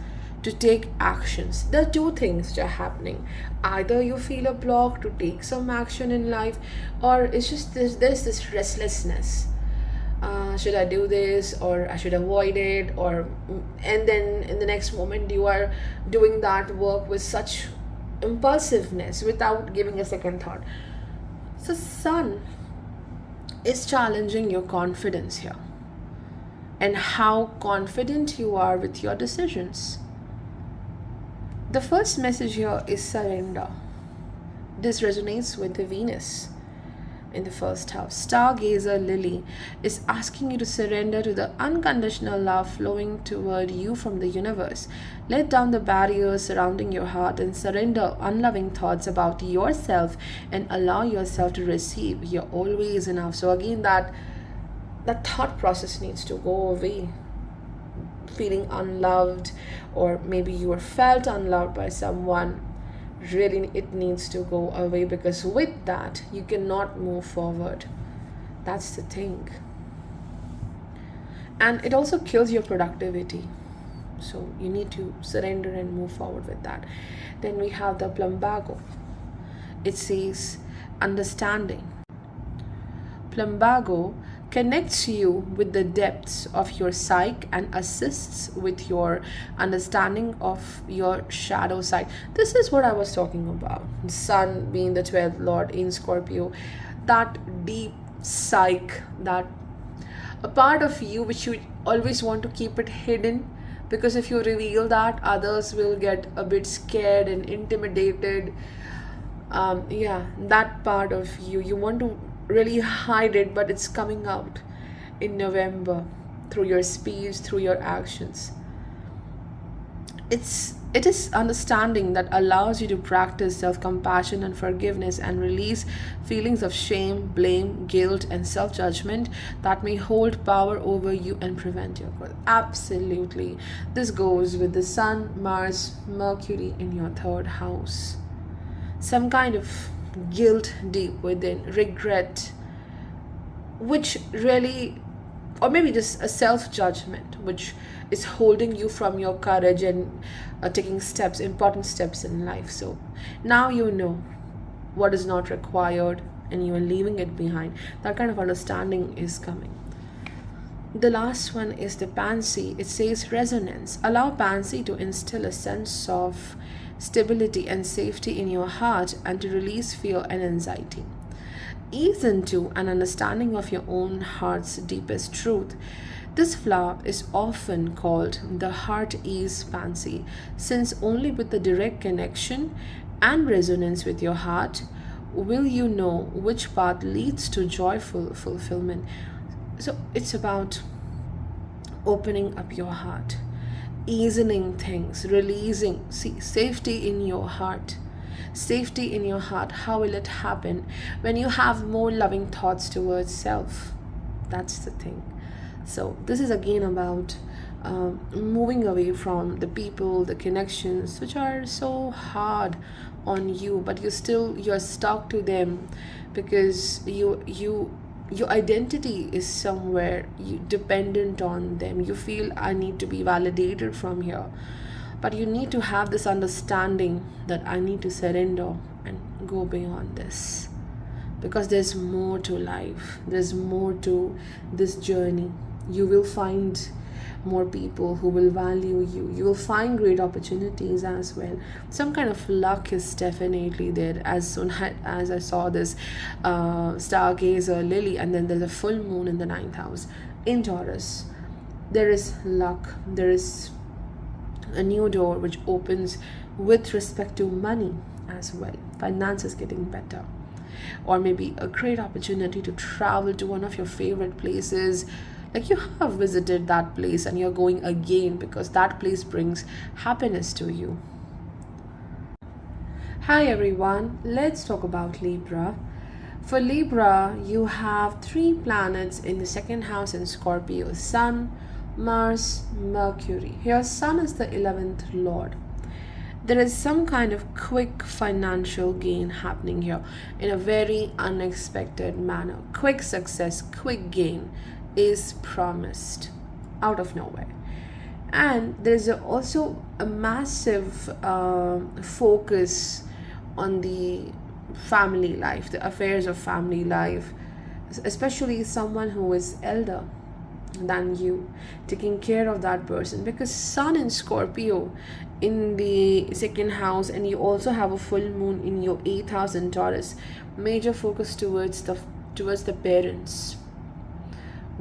to take actions. There are 2 things which are happening. Either you feel a block to take some action in life, or it's just there's this restlessness. Should I do this, or I should avoid it, and then in the next moment you are doing that work with such impulsiveness without giving a second thought. So Sun is challenging your confidence here and how confident you are with your decisions. The first message here is surrender. This resonates with the Venus in the 1st house. Stargazer Lily is asking you to surrender to the unconditional love flowing toward you from the universe. Let down the barriers surrounding your heart and surrender unloving thoughts about yourself and allow yourself to receive. You're always enough. So again, that thought process needs to go away. Feeling unloved, or maybe you were felt unloved by someone, really it needs to go away, because with that you cannot move forward. That's the thing. And it also kills your productivity. So you need to surrender and move forward with that. Then we have the plumbago. It says understanding. Plumbago connects you with the depths of your psyche and assists with your understanding of your shadow side. This is what I was talking about. Sun being the 12th lord in Scorpio, that deep psyche, that a part of you which you always want to keep it hidden, because if you reveal that, others will get a bit scared and intimidated. That part of you want to really hide it, but it's coming out in November through your speech, through your actions. It is understanding that allows you to practice self-compassion and forgiveness and release feelings of shame, blame, guilt, and self-judgment that may hold power over you and prevent your growth. Absolutely. This goes with the Sun, Mars, Mercury in your 3rd house. Some kind of guilt deep within, regret, which really, or maybe just a self-judgment which is holding you from your courage and taking steps, important steps in life. So now you know what is not required and you are leaving it behind. That kind of understanding is coming. The last one is the Pansy. It says resonance. Allow Pansy to instill a sense of stability and safety in your heart and to release fear and anxiety. Ease into an understanding of your own heart's deepest truth. This flower is often called the heart ease Pansy, since only with the direct connection and resonance with your heart will you know which path leads to joyful fulfillment. So it's about opening up your heart, easing things, releasing. See, safety in your heart. Safety in your heart. How will it happen? When you have more loving thoughts towards self. That's the thing. So this is again about moving away from the people, the connections which are so hard on you, but you're stuck to them because your identity is somewhere dependent on them. You feel I need to be validated from here, but you need to have this understanding that I need to surrender and go beyond this, because there's more to life, there's more to this journey. You will find more people who will value you. You will find great opportunities as well. Some kind of luck is definitely there. As soon as I saw this stargazer lily, and then there's a full moon in the 9th house in Taurus, there is luck. There is a new door which opens with respect to money as well. Finance is getting better, or maybe a great opportunity to travel to one of your favorite places. Like you have visited that place and you're going again because that place brings happiness to you. Hi everyone, let's talk about Libra. For Libra, you have 3 planets in the 2nd house in Scorpio: Sun, Mars, Mercury. Here, Sun is the 11th Lord. There is some kind of quick financial gain happening here in a very unexpected manner. Quick success, quick gain is promised out of nowhere. And there's also a massive focus on the family life, the affairs of family life, especially someone who is elder than you, taking care of that person, because Sun in Scorpio in the 2nd house, and you also have a full moon in your 8th house in Taurus. Major focus towards the parents,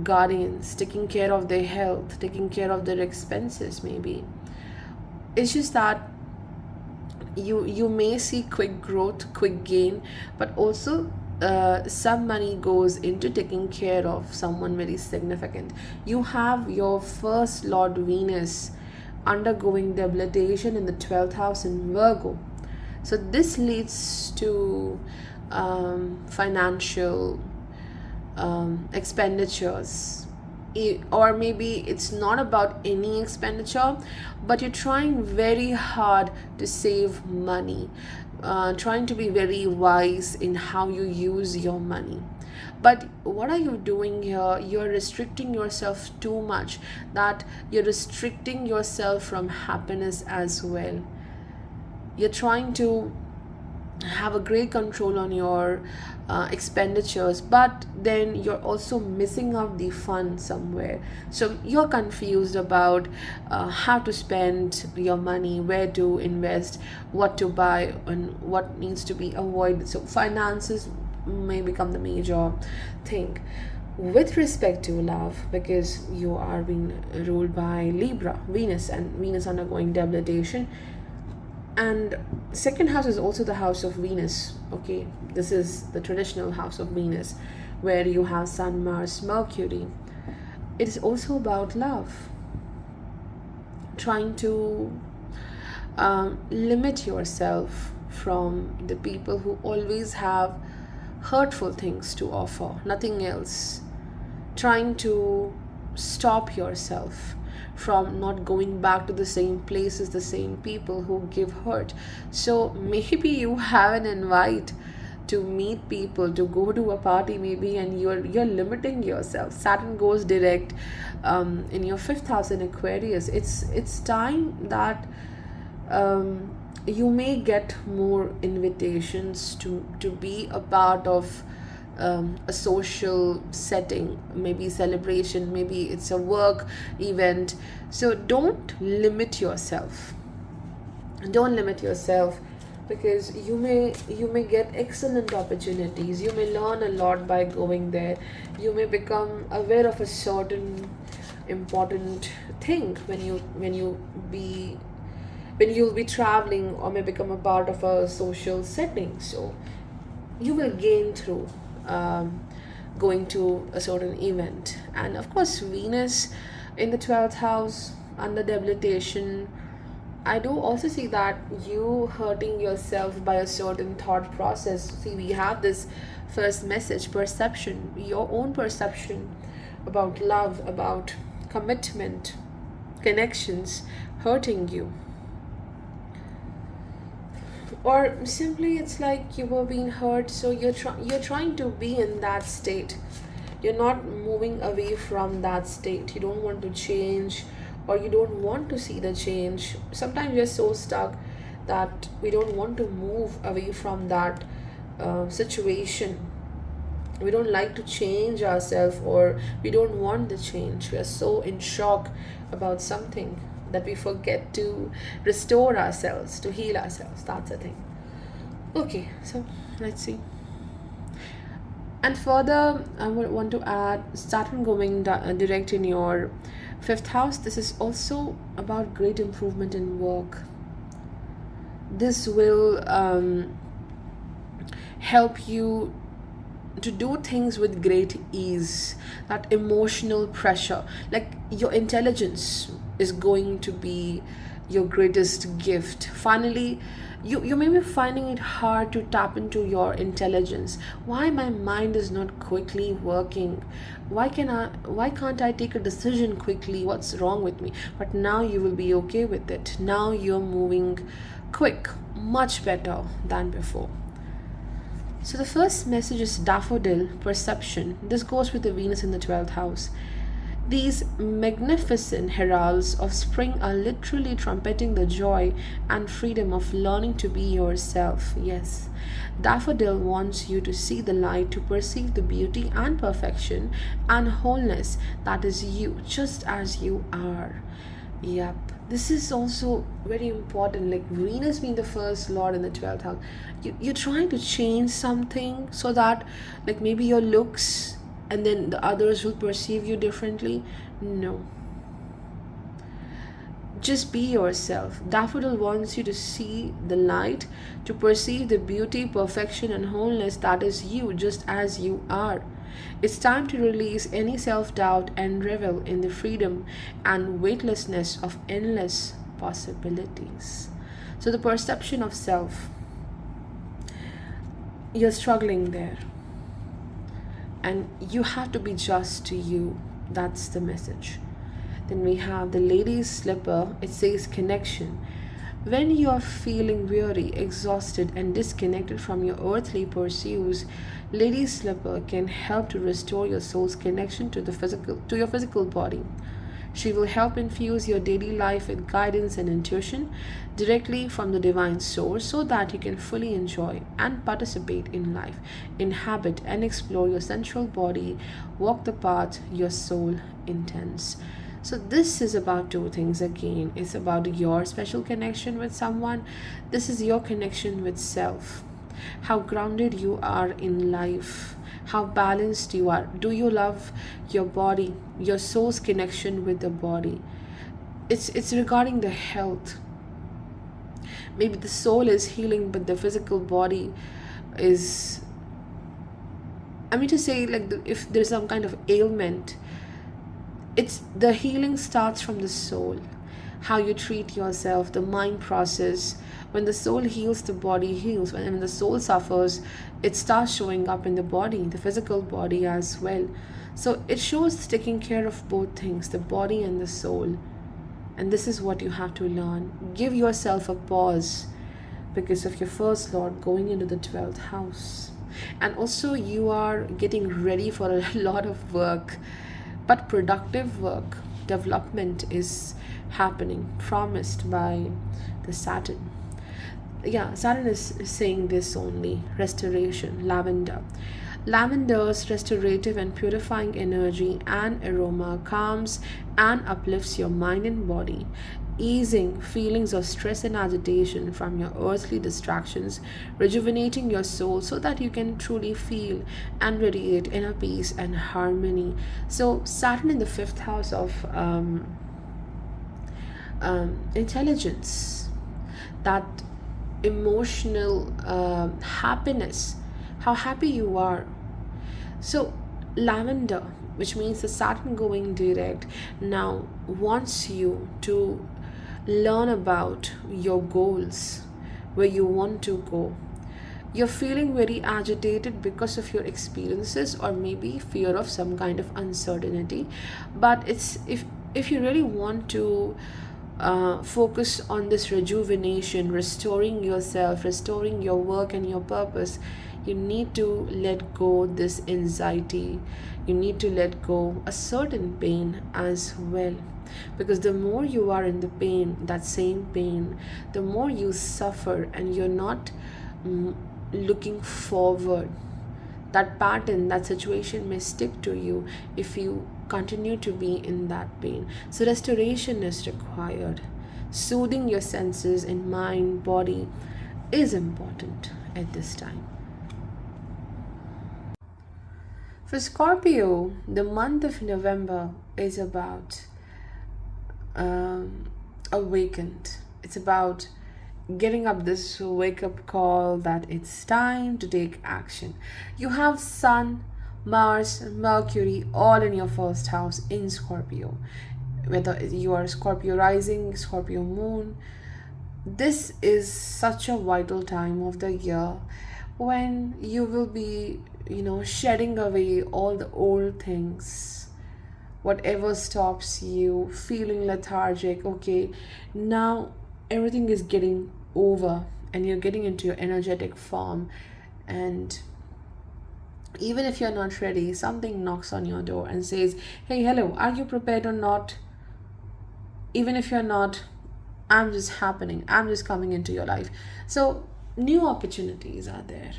guardians, taking care of their health, taking care of their expenses. Maybe it's just that you may see quick growth, quick gain, but also some money goes into taking care of someone very significant. You have your first Lord Venus undergoing debilitation in the 12th house in Virgo. So this leads to financial expenditures, or maybe it's not about any expenditure, but you're trying very hard to save money, trying to be very wise in how you use your money. But what are you doing here? You're restricting yourself too much, that you're restricting yourself from happiness as well. You're trying to have a great control on your expenditures, but then you're also missing out the fun somewhere. So you're confused about how to spend your money, where to invest, what to buy, and what needs to be avoided. So finances may become the major thing. With respect to love, because you are being ruled by Libra, Venus, and Venus undergoing debilitation, and 2nd house is also the house of Venus. Okay, this is the traditional house of Venus, where you have Sun, Mars, Mercury. It is also about love, trying to limit yourself from the people who always have hurtful things to offer, nothing else. Trying to stop yourself from not going back to the same places, the same people who give hurt. So maybe you have an invite to meet people, to go to a party maybe, and you're limiting yourself. Saturn goes direct in your 5th house in Aquarius. It's time that you may get more invitations to be a part of a social setting, maybe celebration, maybe it's a work event. So don't limit yourself. Don't limit yourself, because you may get excellent opportunities. You may learn a lot by going there. You may become aware of a certain important thing when you'll be traveling, or may become a part of a social setting. So you will gain through going to a certain event. And of course, Venus in the 12th house under debilitation, I do also see that you hurting yourself by a certain thought process. See, we have this first message, perception, your own perception about love, about commitment, connections hurting you. Or simply it's like you were being hurt, so you're trying to be in that state. You're not moving away from that state. You don't want to change, or you don't want to see the change. Sometimes we're so stuck that we don't want to move away from that situation. We don't like to change ourselves, or we don't want the change. We are so in shock about something that we forget to restore ourselves, to heal ourselves. That's the thing. Okay, so let's see. And further, I would want to add Saturn going direct in your 5th house. This is also about great improvement in work. This will help you to do things with great ease. That emotional pressure, like your intelligence is going to be your greatest gift. Finally, you may be finding it hard to tap into your intelligence. Why my mind is not quickly working? Why can't I take a decision quickly? What's wrong with me? But now you will be okay with it. Now you're moving quick, much better than before. So the first message is daffodil, perception. This goes with the Venus in the 12th house. These magnificent heralds of spring are literally trumpeting the joy and freedom of learning to be yourself. Yes, daffodil wants you to see the light, to perceive the beauty and perfection and wholeness that is you, just as you are. Yep, this is also very important. Like Venus being the first lord in the 12th house, you're trying to change something so that, like, maybe your looks and then the others will perceive you differently. No, just be yourself. Daffodil wants you to see the light, to perceive the beauty, perfection and wholeness that is you, just as you are. It's time to release any self-doubt and revel in the freedom and weightlessness of endless possibilities. So the perception of self, you're struggling there, and you have to be just to you. That's the message. Then we have the lady's slipper. It says connection. When you are feeling weary, exhausted and disconnected from your earthly pursuits, lady's slipper can help to restore your soul's connection to your physical body. She will help infuse your daily life with guidance and intuition directly from the divine source, so that you can fully enjoy and participate in life, inhabit and explore your sensual body, walk the path your soul intends. So this is about two things again. It's about your special connection with someone. This is your connection with self. How grounded you are in life, how balanced you are. Do you love your body, your soul's connection with the body? It's regarding the health. Maybe the soul is healing, but the physical body is, I mean to say, like, if there's some kind of ailment, it's the healing starts from the soul. How you treat yourself, the mind process. When the soul heals, the body heals. When the soul suffers, it starts showing up in the body, the physical body as well. So it shows taking care of both things, the body and the soul. And this is what you have to learn. Give yourself a pause because of your first lord going into the 12th house. And also you are getting ready for a lot of work, but productive work. Development is happening, promised by the Saturn. Yeah, Saturn is saying this only. Restoration, lavender. Lavender's restorative and purifying energy and aroma calms and uplifts your mind and body, easing feelings of stress and agitation from your earthly distractions, rejuvenating your soul so that you can truly feel and radiate inner peace and harmony. So, Saturn in the fifth house of intelligence, that emotional happiness, how happy you are. So, lavender, which means the Saturn going direct, now wants you to learn about your goals, where you want to go. You're feeling very agitated because of your experiences, or maybe fear of some kind of uncertainty. But it's if you really want to focus on this rejuvenation, restoring yourself, restoring your work and your purpose, you need to let go this anxiety. You need to let go a certain pain as well, because the more you are in the pain, that same pain, the more you suffer, and you're not looking forward. That pattern, that situation may stick to you if you continue to be in that pain. So restoration is required. Soothing your senses in mind, body is important at this time. For Scorpio, the month of November is about awakened. It's about getting up this wake up call that it's time to take action. You have Sun, Mars, Mercury all in your first house in Scorpio. Whether you are Scorpio rising, Scorpio moon, this is such a vital time of the year when you will be, shedding away all the old things, whatever stops you, feeling lethargic. Okay, now everything is getting over and you're getting into your energetic form. And even if you're not ready, something knocks on your door and says, hey, hello, are you prepared or not? Even if you're not, I'm just coming into your life. So new opportunities are there.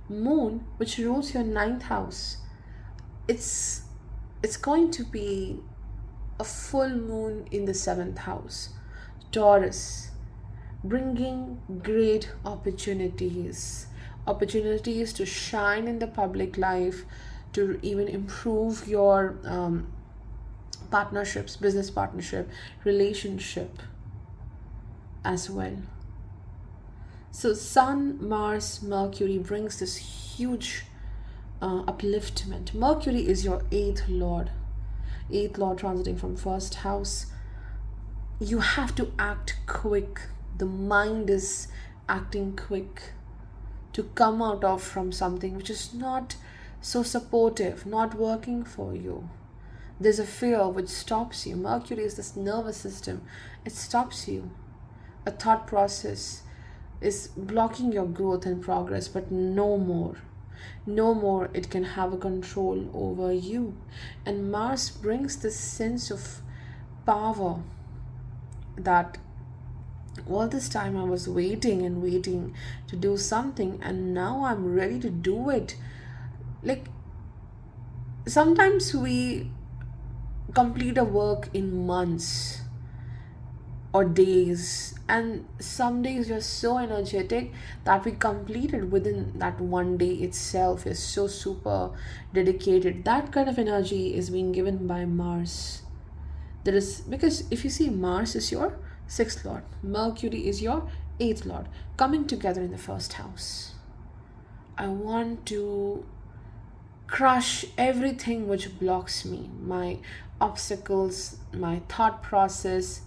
Moon, which rules your ninth house, it's going to be a full moon in the seventh house. Taurus, bringing great opportunities to shine in the public life, to even improve your partnerships, business partnership, relationship as well. So Sun, Mars, Mercury brings this huge upliftment. Mercury is your eighth lord transiting from first house. You have to act quick. The mind is acting quick to come out of from something which is not so supportive, not working for you. There's a fear which stops you. Mercury is this nervous system. It stops you. A thought process is blocking your growth and progress, but no more. No more it can have a control over you. And Mars brings this sense of power, that all this time I was waiting and waiting to do something, and now I'm ready to do it. Like, sometimes we complete a work in months or days, and some days you're so energetic that we complete it within that one day itself. Is so super dedicated. That kind of energy is being given by Mars. There is, because if you see, Mars is your sixth lord, Mercury is your eighth lord, coming together in the first house. I want to crush everything which blocks me, my obstacles, my thought process.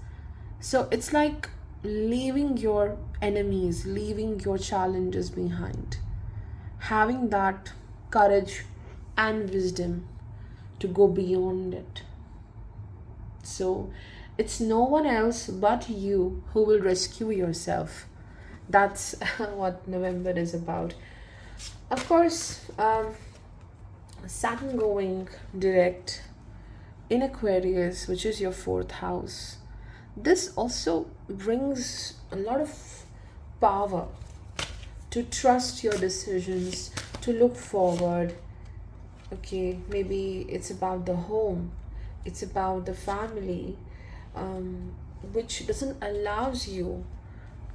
So it's like leaving your enemies, leaving your challenges behind, having that courage and wisdom to go beyond it. So it's no one else but you who will rescue yourself. That's what November is about. Of course, Saturn going direct in Aquarius, which is your fourth house. This also brings a lot of power to trust your decisions, to look forward. Okay, maybe it's about the home, it's about the family, which doesn't allows you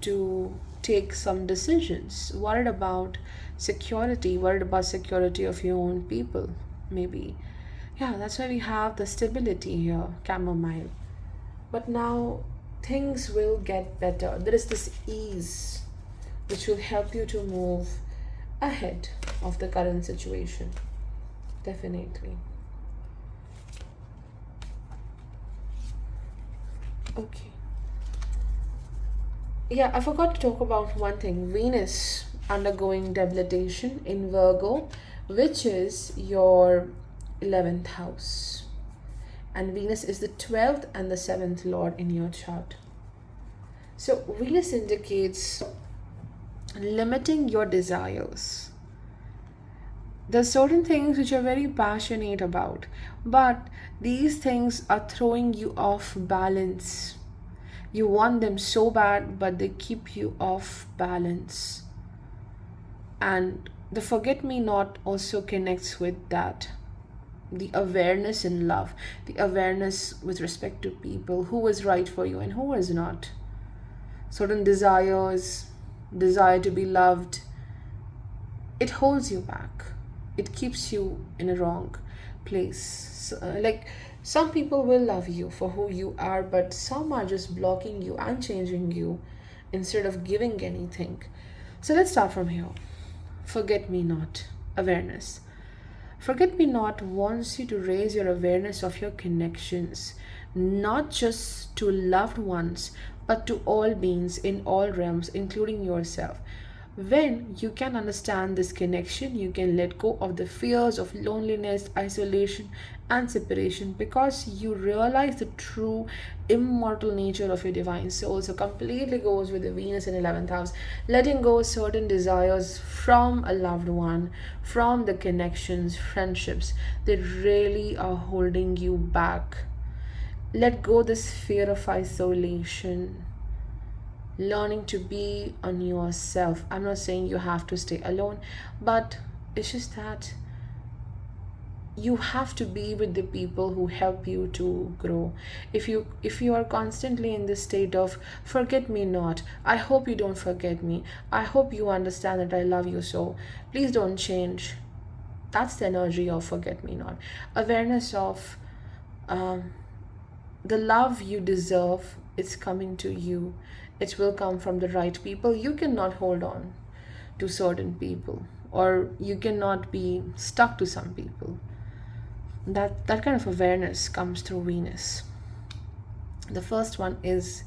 to take some decisions. Worried about security of your own people, maybe. Yeah, that's why we have the stability here, chamomile. But now things will get better. There is this ease which will help you to move ahead of the current situation. Definitely. Okay. Yeah, I forgot to talk about one thing. Venus undergoing debilitation in Virgo, which is your 11th house. And Venus is the 12th and the 7th lord in your chart. So Venus indicates limiting your desires. There's certain things which you're very passionate about, but these things are throwing you off balance. You want them so bad, but they keep you off balance. And the forget me not also connects with that. The awareness in love, the awareness with respect to people, who is right for you and who is not. Certain desires, desire to be loved, it holds you back. It keeps you in a wrong place. Like some people will love you for who you are, but some are just blocking you and changing you instead of giving anything. So let's start from here. Forget me not, awareness. Forget me not wants you to raise your awareness of your connections, not just to loved ones, but to all beings in all realms, including yourself. When you can understand this connection, you can let go of the fears of loneliness, isolation, and separation, because you realize the true immortal nature of your divine soul. So completely goes with the Venus in 11th house, letting go certain desires from a loved one, from the connections, friendships that really are holding you back. Let go this fear of isolation, learning to be on yourself. I'm not saying you have to stay alone, but it's just that you have to be with the people who help you to grow. If you are constantly in this state of forget me not, I hope you don't forget me, I hope you understand that I love you, so please don't change. That's the energy of forget me not. Awareness of the love you deserve, it's coming to you. It will come from the right people. You cannot hold on to certain people, or you cannot be stuck to some people. That kind of awareness comes through Venus. The first one is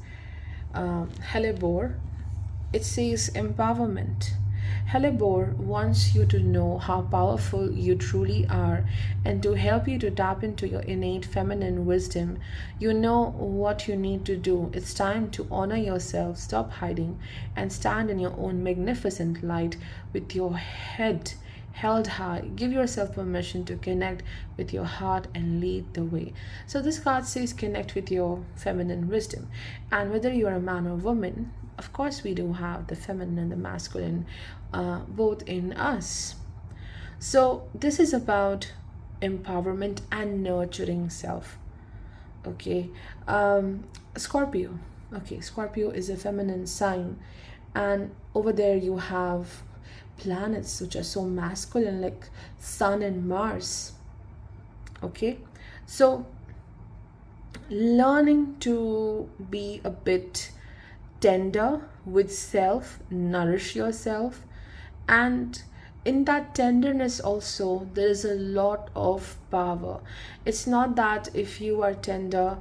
Helebor. It says empowerment. Helebor wants you to know how powerful you truly are, and to help you to tap into your innate feminine wisdom. You know what you need to do. It's time to honor yourself, stop hiding, and stand in your own magnificent light with your head held high. Give yourself permission to connect with your heart and lead the way. So this card says connect with your feminine wisdom. And whether you're a man or woman, of course we do have the feminine and the masculine both in us. So this is about empowerment and nurturing self. Okay. Scorpio. Okay, Scorpio is a feminine sign, and over there you have planets which are so masculine, like Sun and Mars. Okay, so learning to be a bit tender with self, nourish yourself, and in that tenderness also there is a lot of power. It's not that if you are tender,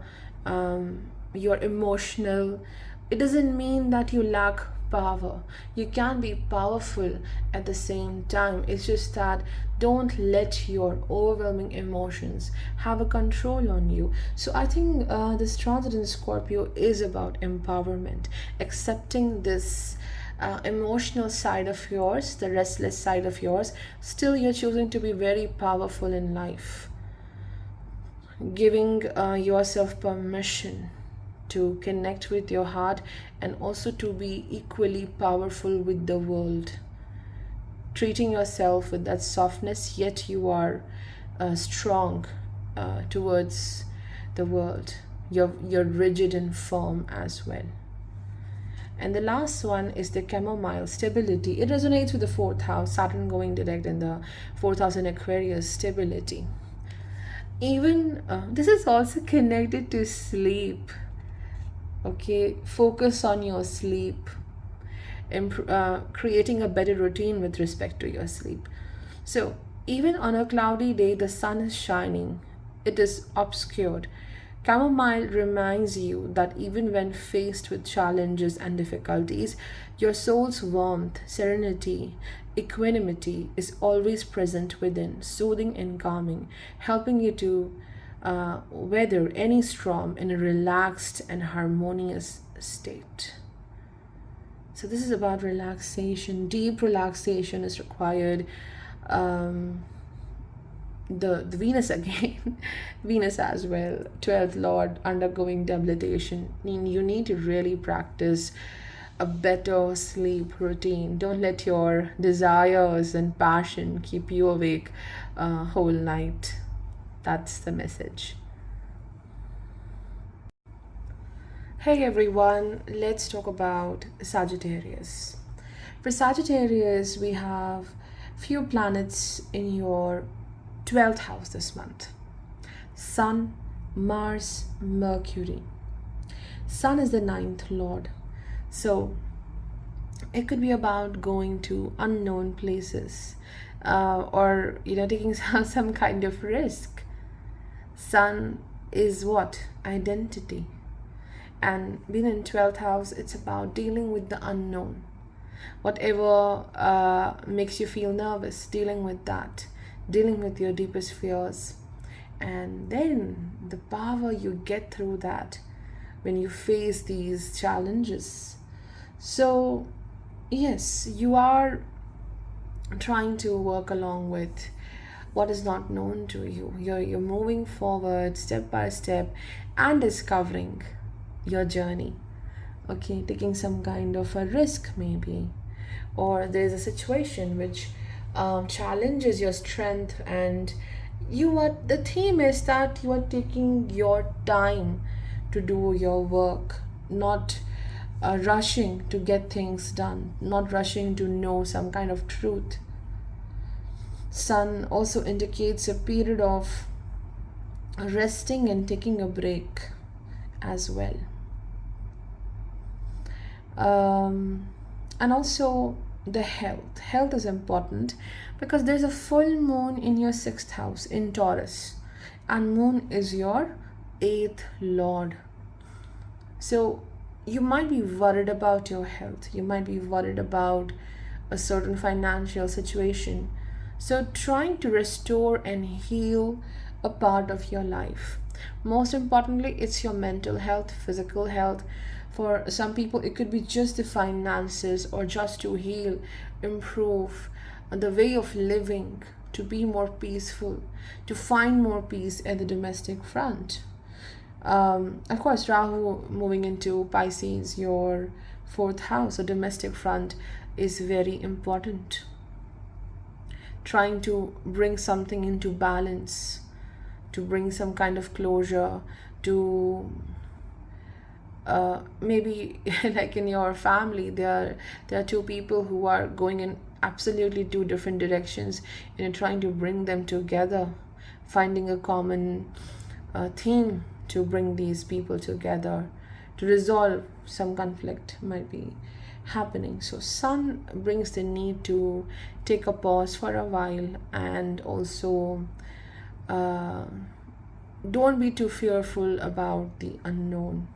you're emotional. It doesn't mean that you lack power. You can be powerful at the same time. It's just that don't let your overwhelming emotions have a control on you. So I think this transit in Scorpio is about empowerment, accepting this emotional side of yours, the restless side of yours. Still you're choosing to be very powerful in life, giving yourself permission to connect with your heart, and also to be equally powerful with the world. treating yourself with that softness, yet you are strong towards the world. You're rigid and firm as well. And the last one is the chamomile, stability. It resonates with the fourth house, Saturn going direct in the fourth house in Aquarius, stability. Even this is also connected to sleep. Okay, focus on your sleep, creating a better routine with respect to your sleep. So even on a cloudy day, the sun is shining, it is obscured. Chamomile reminds you that even when faced with challenges and difficulties, your soul's warmth, serenity, equanimity is always present within, soothing and calming, helping you to weather any storm in a relaxed and harmonious state. So this is about relaxation. Deep relaxation is required. The Venus again, Venus as well, 12th Lord undergoing debilitation. You need to really practice a better sleep routine. Don't let your desires and passion keep you awake whole night. That's the message. Hey everyone, let's talk about Sagittarius. For Sagittarius, we have few planets in your 12th house this month. Sun, Mars, Mercury. Sun is the 9th Lord. So it could be about going to unknown places or taking some kind of risk. Sun is what? Identity. And being in 12th house, it's about dealing with the unknown. Whatever makes you feel nervous, dealing with that. Dealing with your deepest fears, and then the power you get through that when you face these challenges. So yes, you are trying to work along with what is not known to you. You're moving forward step by step and discovering your journey. Okay, taking some kind of a risk maybe, or there's a situation which challenges your strength, and the theme is that you are taking your time to do your work, not rushing to get things done, not rushing to know some kind of truth. Sun also indicates a period of resting and taking a break as well. And also the health is important because there's a full moon in your 6th house in Taurus, and moon is your 8th Lord. So you might be worried about your health, you might be worried about a certain financial situation. So trying to restore and heal a part of your life. Most importantly, it's your mental health, physical health. For some people, it could be just the finances, or just to heal, improve the way of living, to be more peaceful, to find more peace at the domestic front. Of course, Rahu moving into Pisces, your 4th house, a domestic front, is very important. Trying to bring something into balance, to bring some kind of closure, to maybe like in your family, there are two people who are going in absolutely two different directions, and you're trying to bring them together, finding a common theme to bring these people together, to resolve some conflict might be happening. So Sun brings the need to take a pause for a while, and also don't be too fearful about the unknown.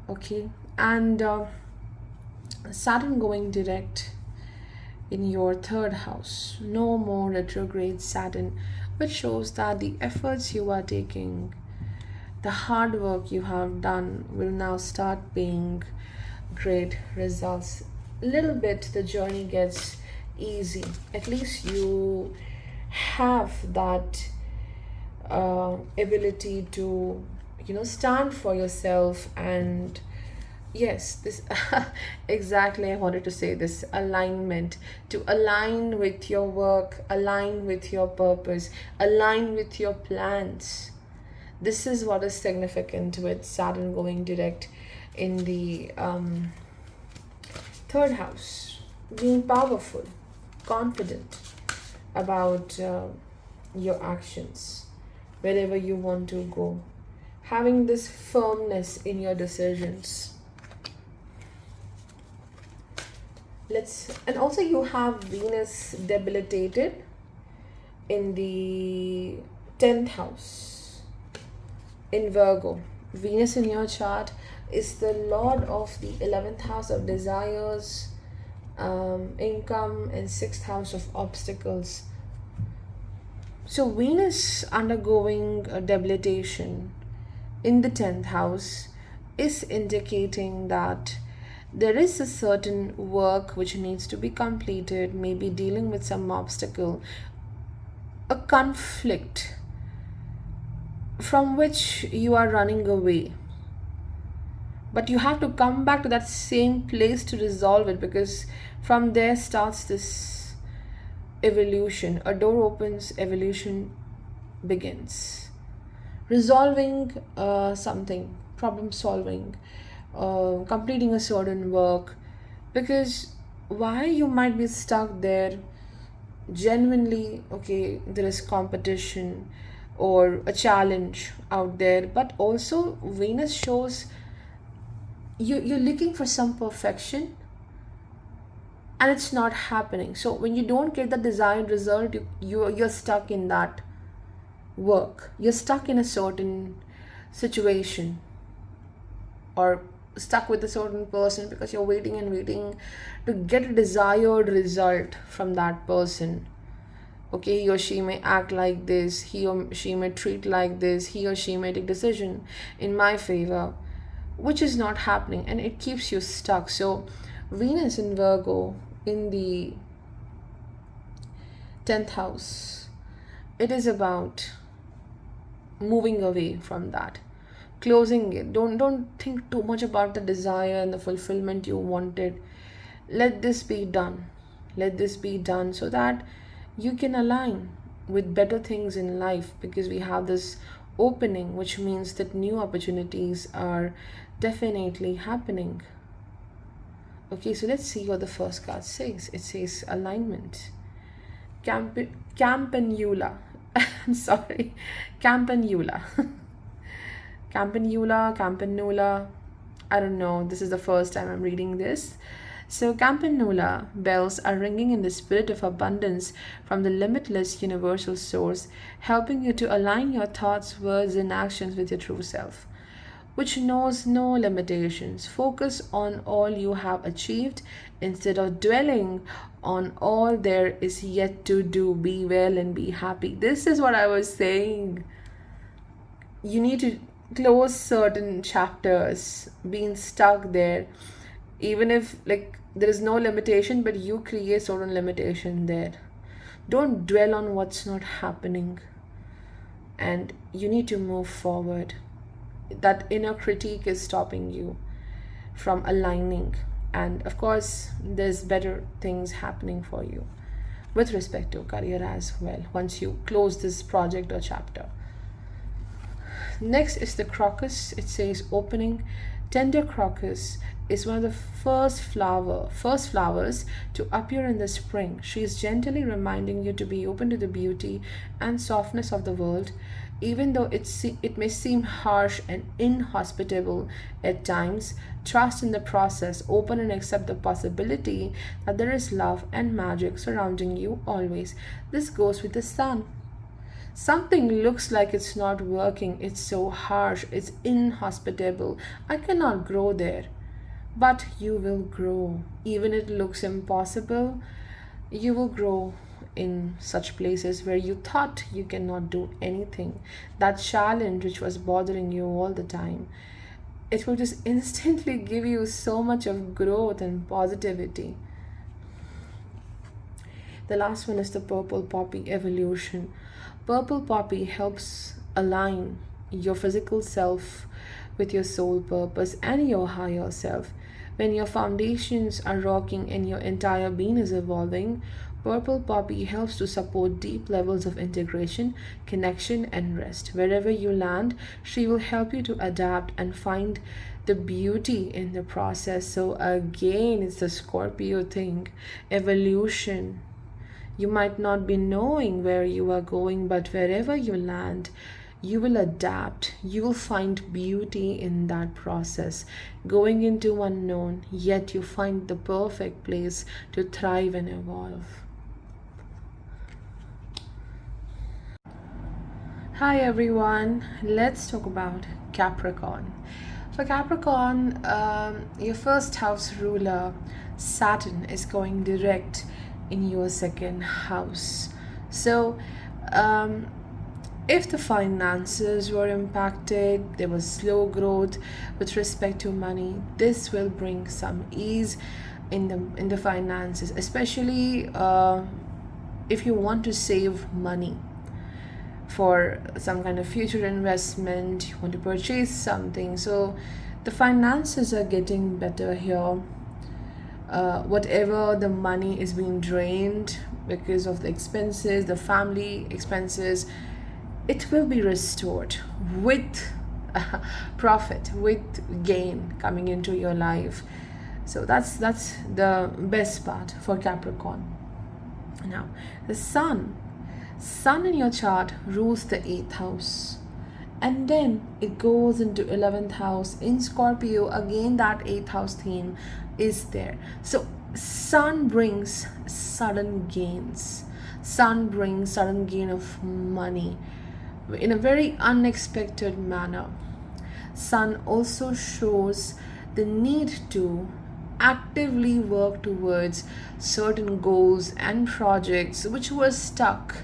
Okay, and Saturn going direct in your 3rd house, no more retrograde Saturn, which shows that the efforts you are taking, the hard work you have done, will now start paying great results. Little bit the journey gets easy. At least you have that ability to stand for yourself and Yes, this exactly. I wanted to say this alignment, to align with your work, align with your purpose, align with your plans. This is what is significant with Saturn going direct in the third house, being powerful, confident about your actions, wherever you want to go, having this firmness in your decisions. And also you have Venus debilitated in the 10th house in Virgo. Venus in your chart is the lord of the 11th house of desires, income, and 6th house of obstacles. So Venus undergoing a debilitation in the 10th house is indicating that there is a certain work which needs to be completed, maybe dealing with some obstacle, a conflict from which you are running away. But you have to come back to that same place to resolve it, because from there starts this evolution. A door opens, evolution begins. Resolving something, problem solving, completing a certain work, because why you might be stuck there genuinely, okay, there is competition or a challenge out there, but also Venus shows you're looking for some perfection and it's not happening. So when you don't get the desired result, you're stuck in that work, you're stuck in a certain situation, or stuck with a certain person because you're waiting and waiting to get a desired result from that person. Okay, he or she may act like this, he or she may treat like this, he or she may take decision in my favor, which is not happening, and it keeps you stuck. So Venus in Virgo in the 10th house, it is about moving away from that, closing it. Don't think too much about the desire and the fulfillment you wanted. Let this be done, let this be done, so that you can align with better things in life, because we have this opening, which means that new opportunities are definitely happening. Okay, so let's see what the first card says. It says alignment. Campanula. I'm sorry. Campanula. Campanula. I don't know. This is the first time I'm reading this. So Campanula bells are ringing in the spirit of abundance from the limitless universal source, helping you to align your thoughts, words, and actions with your true self, which knows no limitations. Focus on all you have achieved instead of dwelling on all there is yet to do. Be well and be happy. This is what I was saying. You need to close certain chapters, being stuck there, even if like there is no limitation, but you create certain limitation there. Don't dwell on what's not happening, and you need to move forward. That inner critique is stopping you from aligning, and of course there's better things happening for you with respect to career as well once you close this project or chapter. Next is the crocus. It says opening. Tender crocus is one of the first flowers to appear in the spring. She is gently reminding you to be open to the beauty and softness of the world, even though it may seem harsh and inhospitable at times. Trust in the process, open and accept the possibility that there is love and magic surrounding you always. This goes with the sun. Something looks like it's not working, it's so harsh, it's inhospitable, I cannot grow there. But you will grow. Even it looks impossible, you will grow in such places where you thought you cannot do anything. That challenge which was bothering you all the time, it will just instantly give you so much of growth and positivity. The last one is the purple poppy evolution. Purple poppy helps align your physical self with your soul purpose and your higher self. When your foundations are rocking and your entire being is evolving, Purple Poppy helps to support deep levels of integration, connection, and rest. Wherever you land, she will help you to adapt and find the beauty in the process. So, again, it's the Scorpio thing, evolution. You might not be knowing where you are going, but wherever you land, you will adapt. You will find beauty in that process. Going into unknown, yet you find the perfect place to thrive and evolve. Hi everyone, let's talk about Capricorn. For Capricorn, your first house ruler, Saturn, is going direct in your second house. So, if the finances were impacted, there was slow growth with respect to money, this will bring some ease in the finances, especially if you want to save money for some kind of future investment, you want to purchase something. So the finances are getting better here. Whatever the money is being drained because of the expenses, the family expenses, it will be restored with profit, with gain coming into your life. So that's the best part for Capricorn. Now, the Sun in your chart rules the 8th house, and then it goes into 11th house in Scorpio. Again, that 8th house theme is there. So Sun brings sudden gains. Sun brings sudden gain of money in a very unexpected manner. Sun also shows the need to actively work towards certain goals and projects which were stuck.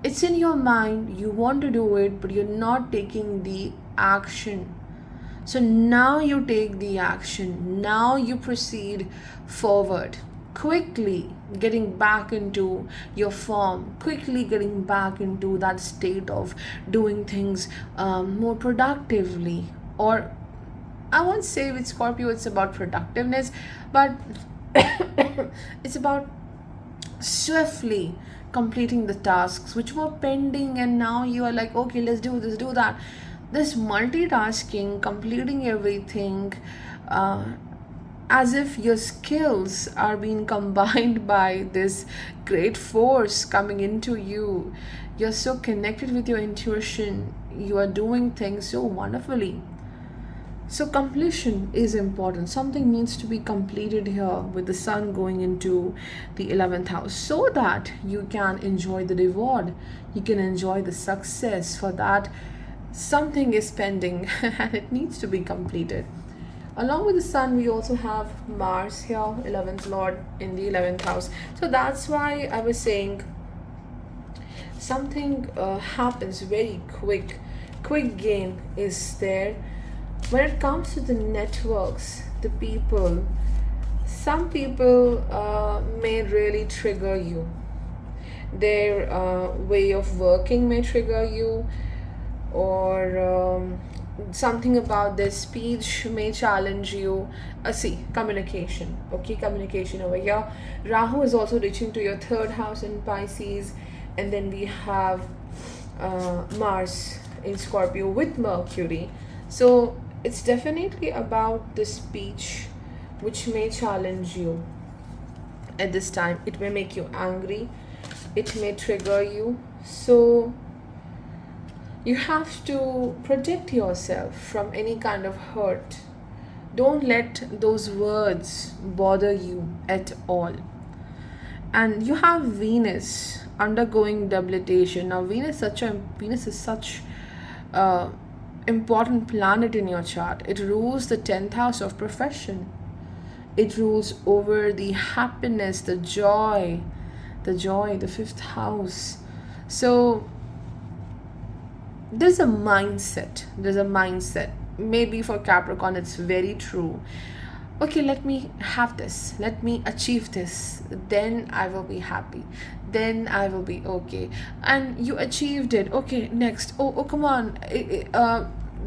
It's in your mind, you want to do it, but you're not taking the action. So now you take the action. Now you proceed forward, quickly getting back into your form, quickly getting back into that state of doing things more productively. Or I won't say with Scorpio it's about productiveness, but it's about swiftly completing the tasks which were pending, and now you are like, okay, let's do this, do that. This multitasking, completing everything, as if your skills are being combined by this great force coming into you. You're so connected with your intuition, you are doing things so wonderfully. So completion is important. Something needs to be completed here with the Sun going into the 11th house, so that you can enjoy the reward, you can enjoy the success. For that, something is pending and it needs to be completed. Along with the Sun, we also have Mars here, 11th Lord in the 11th house. So that's why I was saying something happens very quick gain is there. When it comes to the networks, the people, some people may really trigger you. Their way of working may trigger you, or something about their speech may challenge you. See, communication. Okay, communication over here. Rahu is also reaching to your 3rd house in Pisces, and then we have Mars in Scorpio with Mercury. So it's definitely about the speech which may challenge you at this time. It may make you angry, it may trigger you. So you have to protect yourself from any kind of hurt. Don't let those words bother you at all. And you have Venus undergoing debilitation. Now Venus is such important planet in your chart. It rules the 10th house of profession. It rules over the happiness, the joy, the 5th house. So there's a mindset. Maybe for Capricorn it's very true. Okay, let me have this, let me achieve this, then I will be happy, then I will be okay. And you achieved it. Okay, next. Oh come on.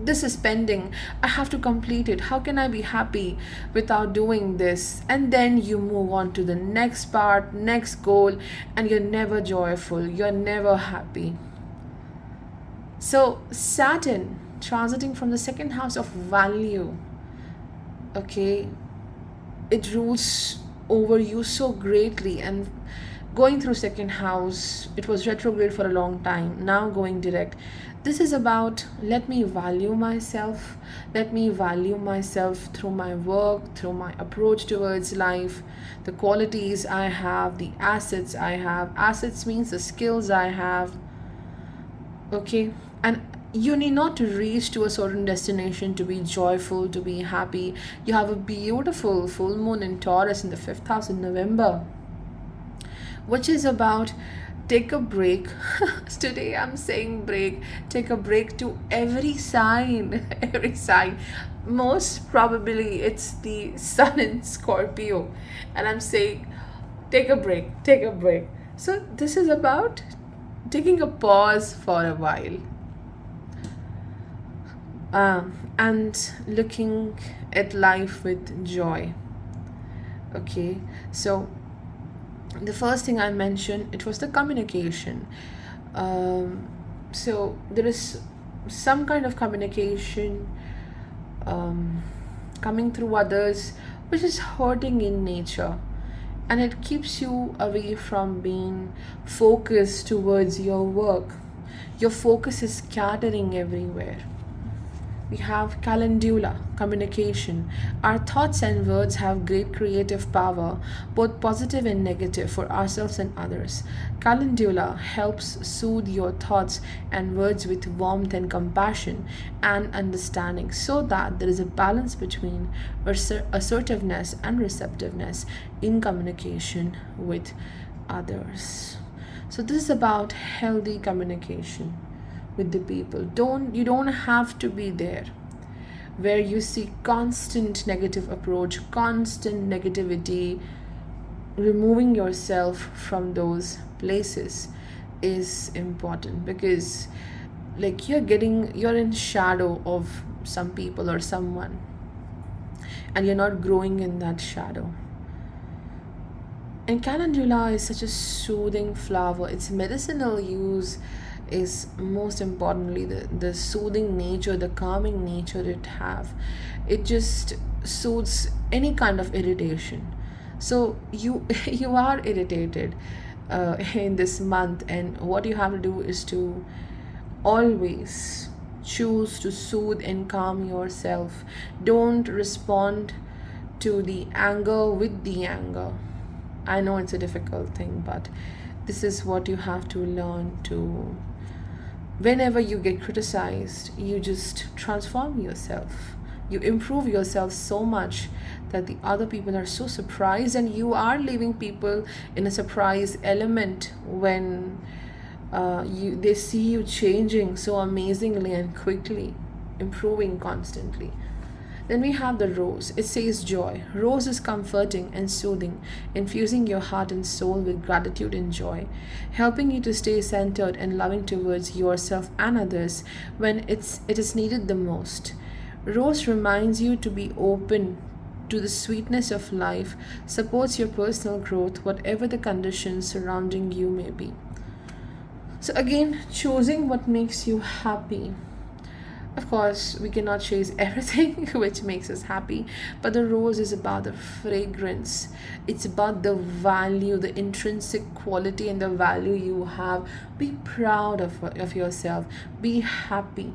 this is pending, I have to complete it. How can I be happy without doing this? And then you move on to the next part, next goal, and you're never joyful, you're never happy. So Saturn transiting from the second house of value, okay, it rules over you so greatly, and going through second house, it was retrograde for a long time, now going direct. This is about, let me value myself, let me value myself through my work, through my approach towards life, the qualities I have, the assets I have. Assets means the skills I have, okay. And you need not to reach to a certain destination to be joyful, to be happy. You have a beautiful full moon in Taurus in the 5th house in November, which is about take a break. Today I'm saying break. Take a break to every sign, every sign. Most probably it's the sun in Scorpio, and I'm saying take a break, take a break. So this is about taking a pause for a while, and looking at life with joy. Okay, so the first thing I mentioned, it was the communication. So there is some kind of communication coming through others, which is hurting in nature, and it keeps you away from being focused towards your work. Your focus is scattering everywhere. We have calendula, communication. Our thoughts and words have great creative power, both positive and negative, for ourselves and others. Calendula helps soothe your thoughts and words with warmth and compassion and understanding, so that there is a balance between assertiveness and receptiveness in communication with others. So this is about healthy communication with the people. You don't have to be there where you see constant negative approach, constant negativity. Removing yourself from those places is important, because like you're in shadow of some people or someone, and you're not growing in that shadow. And calendula is such a soothing flower. Its medicinal use is most importantly the soothing nature, the calming nature it just soothes any kind of irritation. So you you are irritated in this month, and what you have to do is to always choose to soothe and calm yourself. Don't respond to the anger with the anger. I know it's a difficult thing, but this is what you have to learn to. Whenever you get criticized, you just transform yourself. You improve yourself so much that the other people are so surprised, and you are leaving people in a surprise element when they see you changing so amazingly and quickly, improving constantly. Then we have the rose. It says joy. Rose is comforting and soothing, infusing your heart and soul with gratitude and joy, helping you to stay centered and loving towards yourself and others when it is needed the most. Rose reminds you to be open to the sweetness of life, supports your personal growth, whatever the conditions surrounding you may be. So again, choosing what makes you happy. Of course, we cannot chase everything which makes us happy, but the rose is about the fragrance. It's about the value, the intrinsic quality and the value you have. Be proud of yourself. Be happy.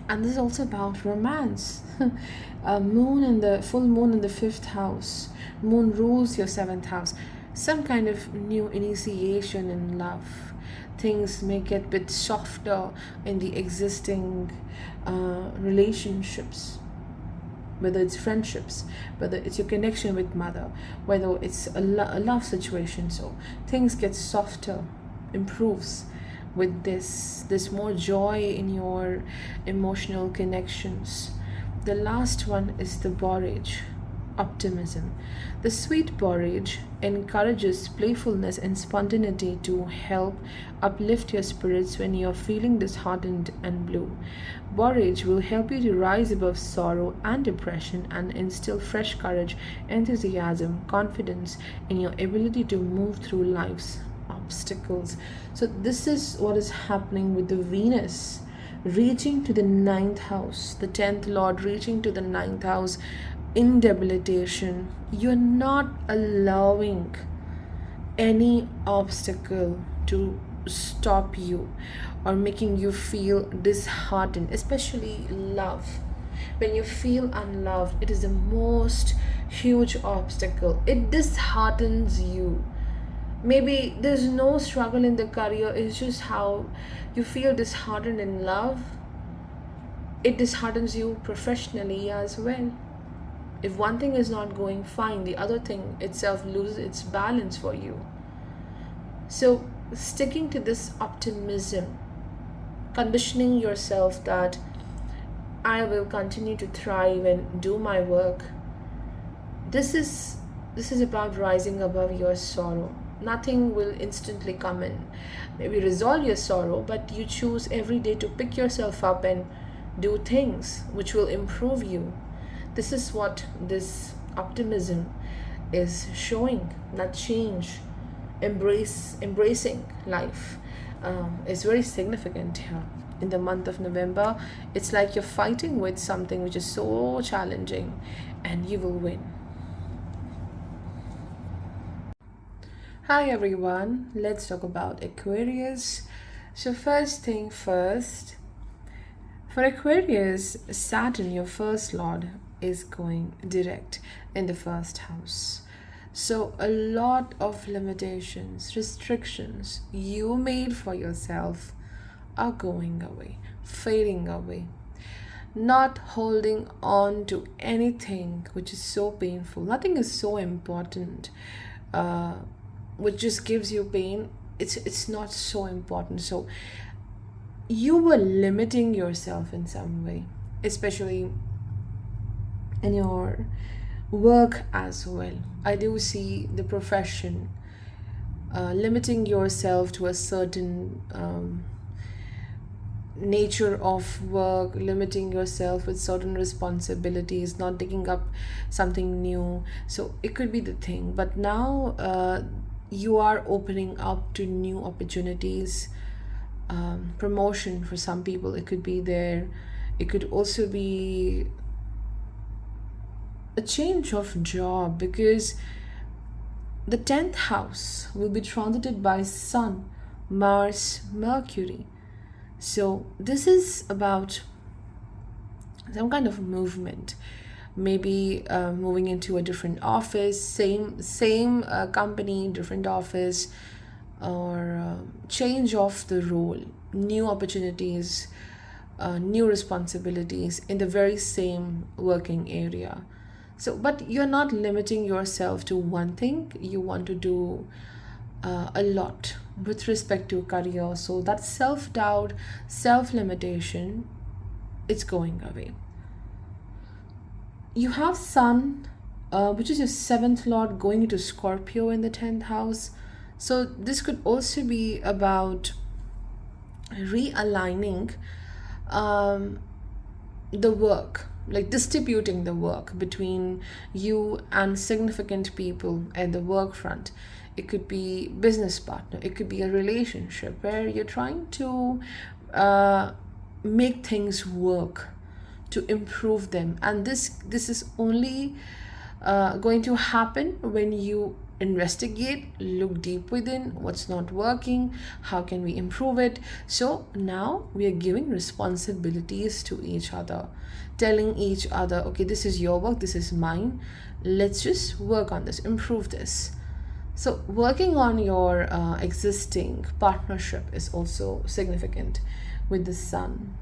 And this is also about romance. Full moon in the 5th house. Moon rules your 7th house. Some kind of new initiation in love. Things may get a bit softer in the existing relationships, whether it's friendships, whether it's your connection with mother, whether it's a love situation. So things get softer, improves with this more joy in your emotional connections. The last one is the borage optimism. The sweet porridge encourages playfulness and spontaneity to help uplift your spirits when you're feeling disheartened and blue. Porridge will help you to rise above sorrow and depression and instill fresh courage, enthusiasm, confidence in your ability to move through life's obstacles. So, this is what is happening with the Venus reaching to the ninth house, the 10th Lord reaching to the ninth house in debilitation. You're not allowing any obstacle to stop you or making you feel disheartened, especially love. When you feel unloved, it is the most huge obstacle. It disheartens you. Maybe there's no struggle in the career, it's just how you feel disheartened in love. It disheartens you professionally as well. If one thing is not going fine, the other thing itself loses its balance for you. So, sticking to this optimism, conditioning yourself that I will continue to thrive and do my work. This is about rising above your sorrow. Nothing will instantly come and maybe resolve your sorrow, but you choose every day to pick yourself up and do things which will improve you. This is what this optimism is showing. That change, embracing life is very significant here. In the month of November, it's like you're fighting with something which is so challenging, and you will win. Hi everyone, let's talk about Aquarius. So, first thing first, for Aquarius, Saturn, your first lord, is going direct in the first house. So, a lot of limitations, restrictions you made for yourself are going away, fading away. Not holding on to anything which is so painful. Nothing is so important. Which just gives you pain, it's not so important. So you were limiting yourself in some way, especially in your work as well. I do see the profession, limiting yourself to a certain nature of work, limiting yourself with certain responsibilities, not taking up something new. So it could be the thing, but now you are opening up to new opportunities. Promotion for some people, it could be there. It could also be a change of job, because the 10th house will be transited by Sun, Mars, Mercury. So this is about some kind of movement, maybe moving into a different office, same company, different office, or change of the role, new opportunities, new responsibilities in the very same working area. So, but you're not limiting yourself to one thing. You want to do a lot with respect to career. So that self-doubt, self-limitation, it's going away. You have Sun, which is your 7th lord, going into Scorpio in the 10th house. So this could also be about realigning the work, like distributing the work between you and significant people at the work front. It could be business partner, it could be a relationship where you're trying to make things work, to improve them. And this is only going to happen when you investigate, look deep within what's not working, how can we improve it. So now we are giving responsibilities to each other, telling each other, okay, this is your work, this is mine, let's just work on this, improve this. So working on your existing partnership is also significant with the Sun.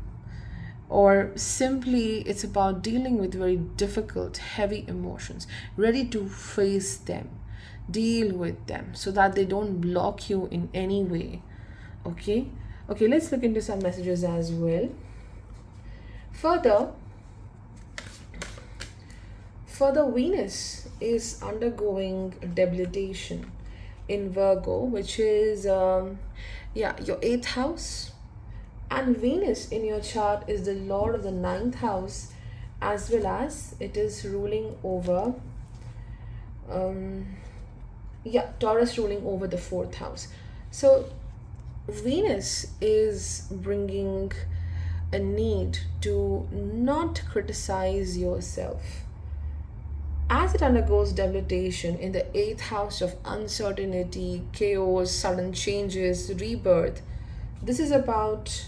Or simply it's about dealing with very difficult, heavy emotions, ready to face them, deal with them so that they don't block you in any way. Okay, let's look into some messages as Further, Venus is undergoing debilitation in Virgo, which is your eighth house. And Venus in your chart is the lord of the ninth house, as well as it is ruling over Taurus, ruling over the fourth house. So Venus is bringing a need to not criticize yourself. As it undergoes debilitation in the eighth house of uncertainty, chaos, sudden changes, rebirth, this is about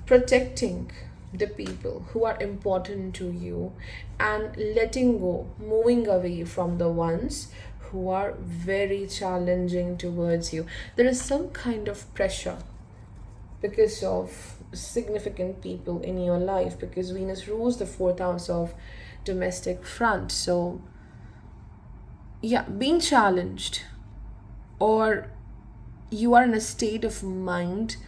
protecting the people who are important to you and letting go, moving away from the ones who are very challenging towards you. There is some kind of pressure because of significant people in your life, because Venus rules the fourth house of domestic front. So being challenged, or you are in a state of mind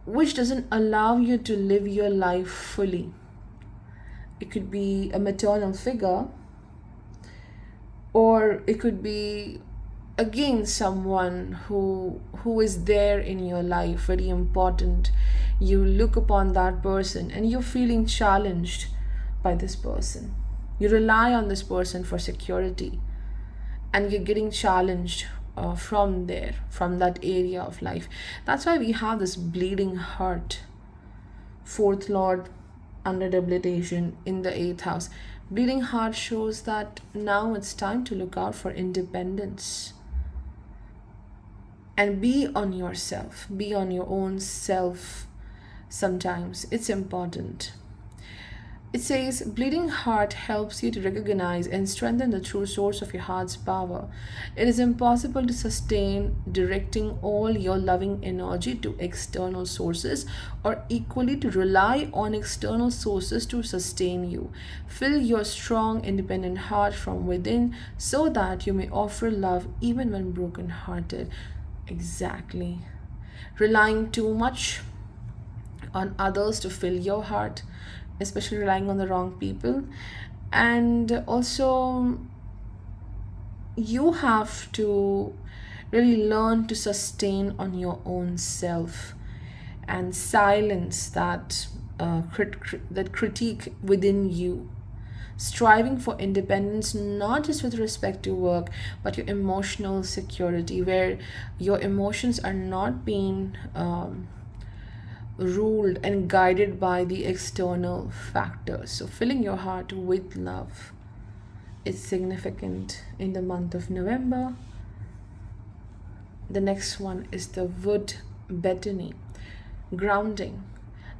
which doesn't allow you to live your life fully. It could be a maternal figure, or it could be again someone who is there in your life, very important. You look upon that person and you're feeling challenged by this person. You rely on this person for security, and you're getting challenged from that area of life. That's why we have this bleeding heart, fourth lord under debilitation in the eighth house. Bleeding heart shows that now it's time to look out for independence and be on yourself, be on your own self. Sometimes it's important. It says, bleeding heart helps you to recognize and strengthen the true source of your heart's power. It is impossible to sustain directing all your loving energy to external sources, or equally to rely on external sources to sustain you. Fill your strong, independent heart from within so that you may offer love even when broken-hearted. Exactly. Relying too much on others to fill your heart, especially relying on the wrong people. And also, you have to really learn to sustain on your own self and silence that that critique within you. Striving for independence, not just with respect to work, but your emotional security, where your emotions are not being ruled and guided by the external factors. So filling your heart with love is significant in the month of November. The next one is the wood betony, grounding.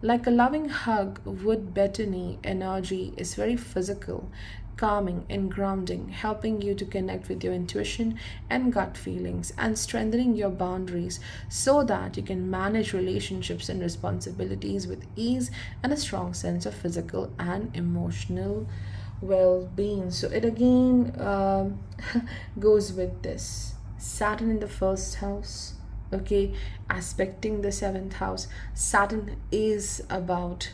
Like a loving hug, wood betony energy is very physical, calming and grounding, helping you to connect with your intuition and gut feelings, and strengthening your boundaries so that you can manage relationships and responsibilities with ease and a strong sense of physical and emotional well-being. So it again goes with this Saturn in the first house, okay, aspecting the seventh house. Saturn is about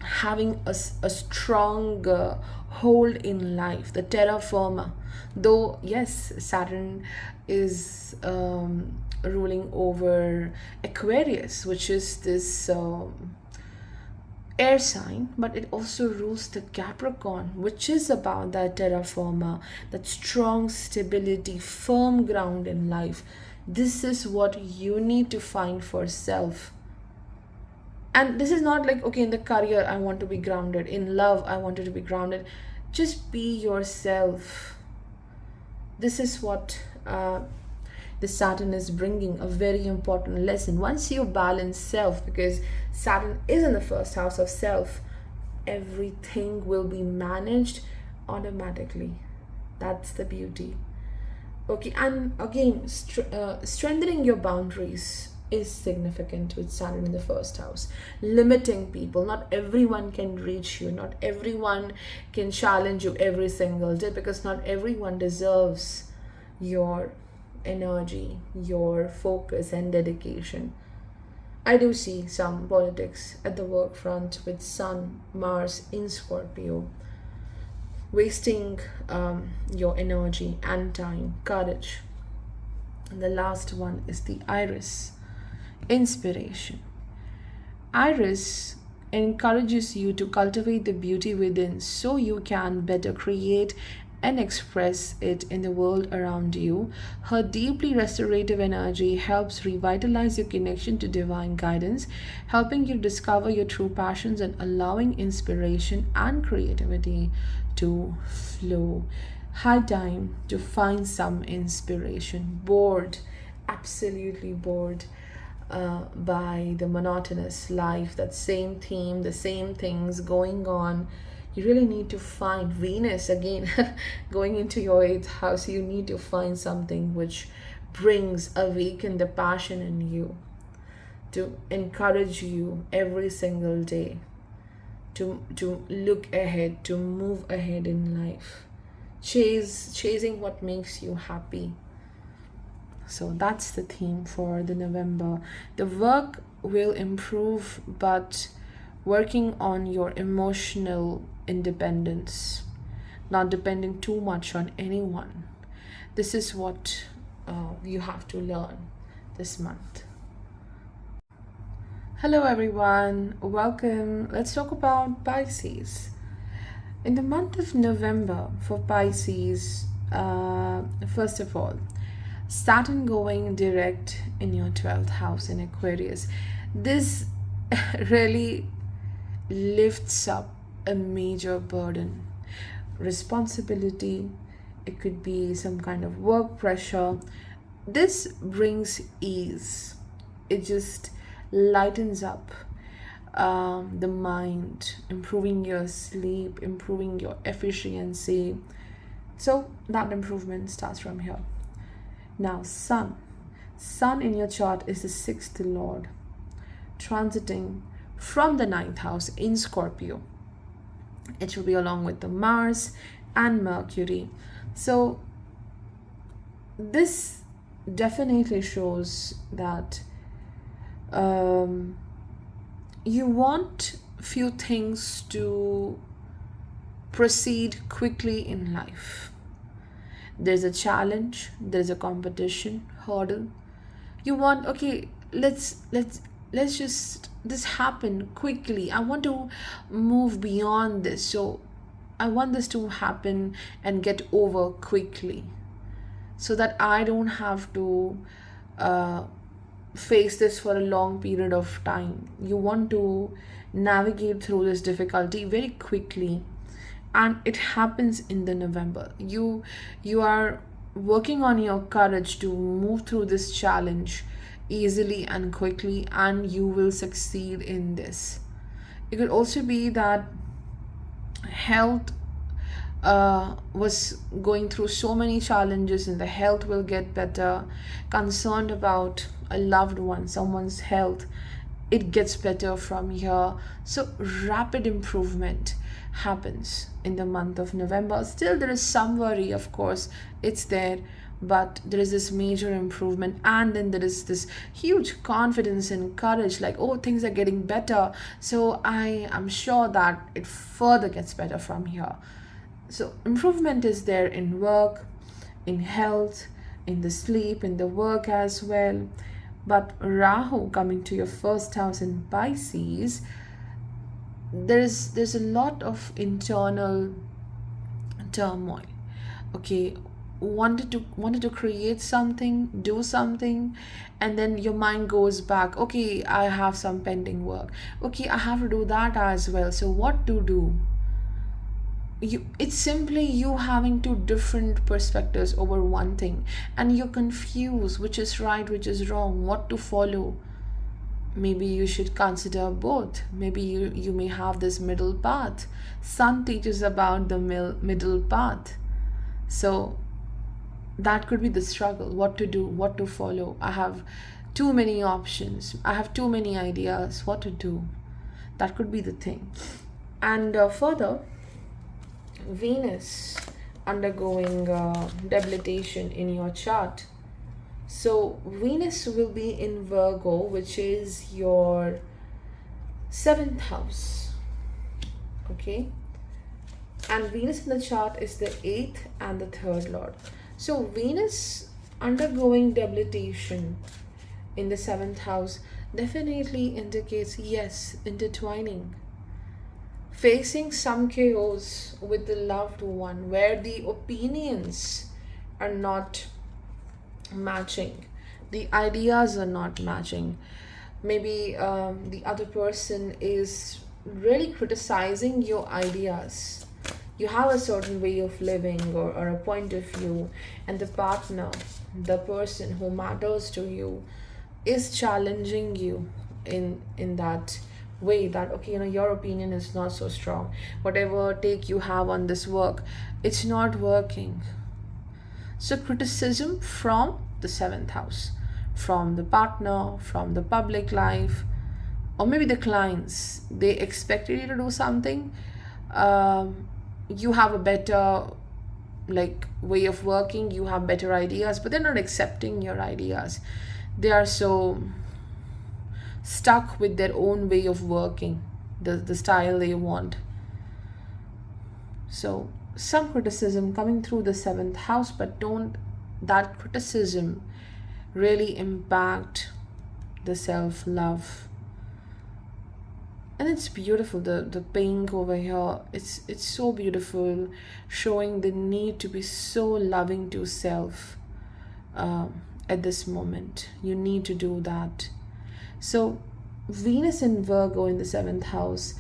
having a strong hold in life, the terra firma. Though yes, Saturn is ruling over Aquarius, which is this air sign, but it also rules the Capricorn, which is about that terra firma, that strong stability, firm ground in life. This is what you need to find for self. And this is not like, okay, in the career I want to be grounded, in love I wanted to be grounded. Just be yourself. This is what the Saturn is bringing, a very important lesson. Once you balance self, because Saturn is in the first house of self, everything will be managed automatically. That's the beauty. Okay, and again, strengthening your boundaries is significant with Saturn in the first house. Limiting people. Not everyone can reach you. Not everyone can challenge you every single day, because not everyone deserves your energy, your focus and dedication. I do see some politics at the work front with Sun, Mars in Scorpio, wasting your energy and time, courage. And the last one is the Iris, inspiration. Iris encourages you to cultivate the beauty within so you can better create and express it in the world around you. Her deeply restorative energy helps revitalize your connection to divine guidance, helping you discover your true passions and allowing inspiration and creativity to flow. High time to find some inspiration. Bored, absolutely bored by the monotonous life, that same theme, the same things going on. You really need to find Venus again going into your 8th house. You need to find something which brings awaken the passion in you, to encourage you every single day to look ahead, to move ahead in life, chasing what makes you happy. So that's the theme for the November. The work will improve, but working on your emotional independence, not depending too much on anyone. This is what you have to learn this month. Hello everyone, welcome. Let's talk about Pisces. In the month of November for Pisces, first of all, Saturn going direct in your 12th house in Aquarius. This really lifts up a major burden, responsibility. It could be some kind of work pressure. This brings ease. It just lightens up the mind, improving your sleep, improving your efficiency. So that improvement starts from here. Now, Sun in your chart is the 6th lord, transiting from the 9th house in Scorpio. It will be along with the Mars and Mercury. So this definitely shows that you want few things to proceed quickly in life. There's a challenge, there's a competition, hurdle. You want, okay, let's just this happen quickly. I want to move beyond this. So I want this to happen and get over quickly, so that I don't have to face this for a long period of time. You want to navigate through this difficulty very quickly, and it happens in the November. You are working on your courage to move through this challenge easily and quickly, and you will succeed in this. It could also be that health was going through so many challenges, and the health will get better. Concerned about a loved one, someone's health, it gets better from here. So rapid improvement happens in the month of November. Still there is some worry, of course, it's there, but there is this major improvement, and then there is this huge confidence and courage, like, oh, things are getting better, so I am sure that it further gets better from here. So improvement is there in work, in health, in the sleep, in the work as well. But Rahu coming to your 1st house in Pisces, there's a lot of internal turmoil. Okay, wanted to create something, do something, and then your mind goes back, okay, I have some pending work, okay, I have to do that as well. So what to do? It's simply you having two different perspectives over one thing, and you're confused which is right, which is wrong, what to follow. Maybe you should consider both. Maybe you may have this middle path. Sun teaches about the middle path. So that could be the struggle, what to do, what to follow. I have too many options, I have too many ideas, what to do. That could be the thing. And further, Venus undergoing debilitation in your chart. So Venus will be in Virgo, which is your 7th house. Okay, and Venus in the chart is the 8th and the 3rd lord. So Venus undergoing debilitation in the 7th house definitely indicates, yes, intertwining, facing some chaos with the loved one where the opinions are not matching, the ideas are not matching. Maybe the other person is really criticizing your ideas. You have a certain way of living, or a point of view, and the partner, the person who matters to you, is challenging you in that way, that okay, your opinion is not so strong. Whatever take you have on this work, it's not working. So criticism from the 7th house, from the partner, from the public life, or maybe the clients. They expected you to do something. You have a better way of working, you have better ideas, but they're not accepting your ideas. They are so stuck with their own way of working, the style they want. So some criticism coming through the 7th house, but don't that criticism really impact the self-love. And it's beautiful, the pink over here, it's so beautiful, showing the need to be so loving to self. At this moment you need to do that. So Venus in Virgo in the 7th house,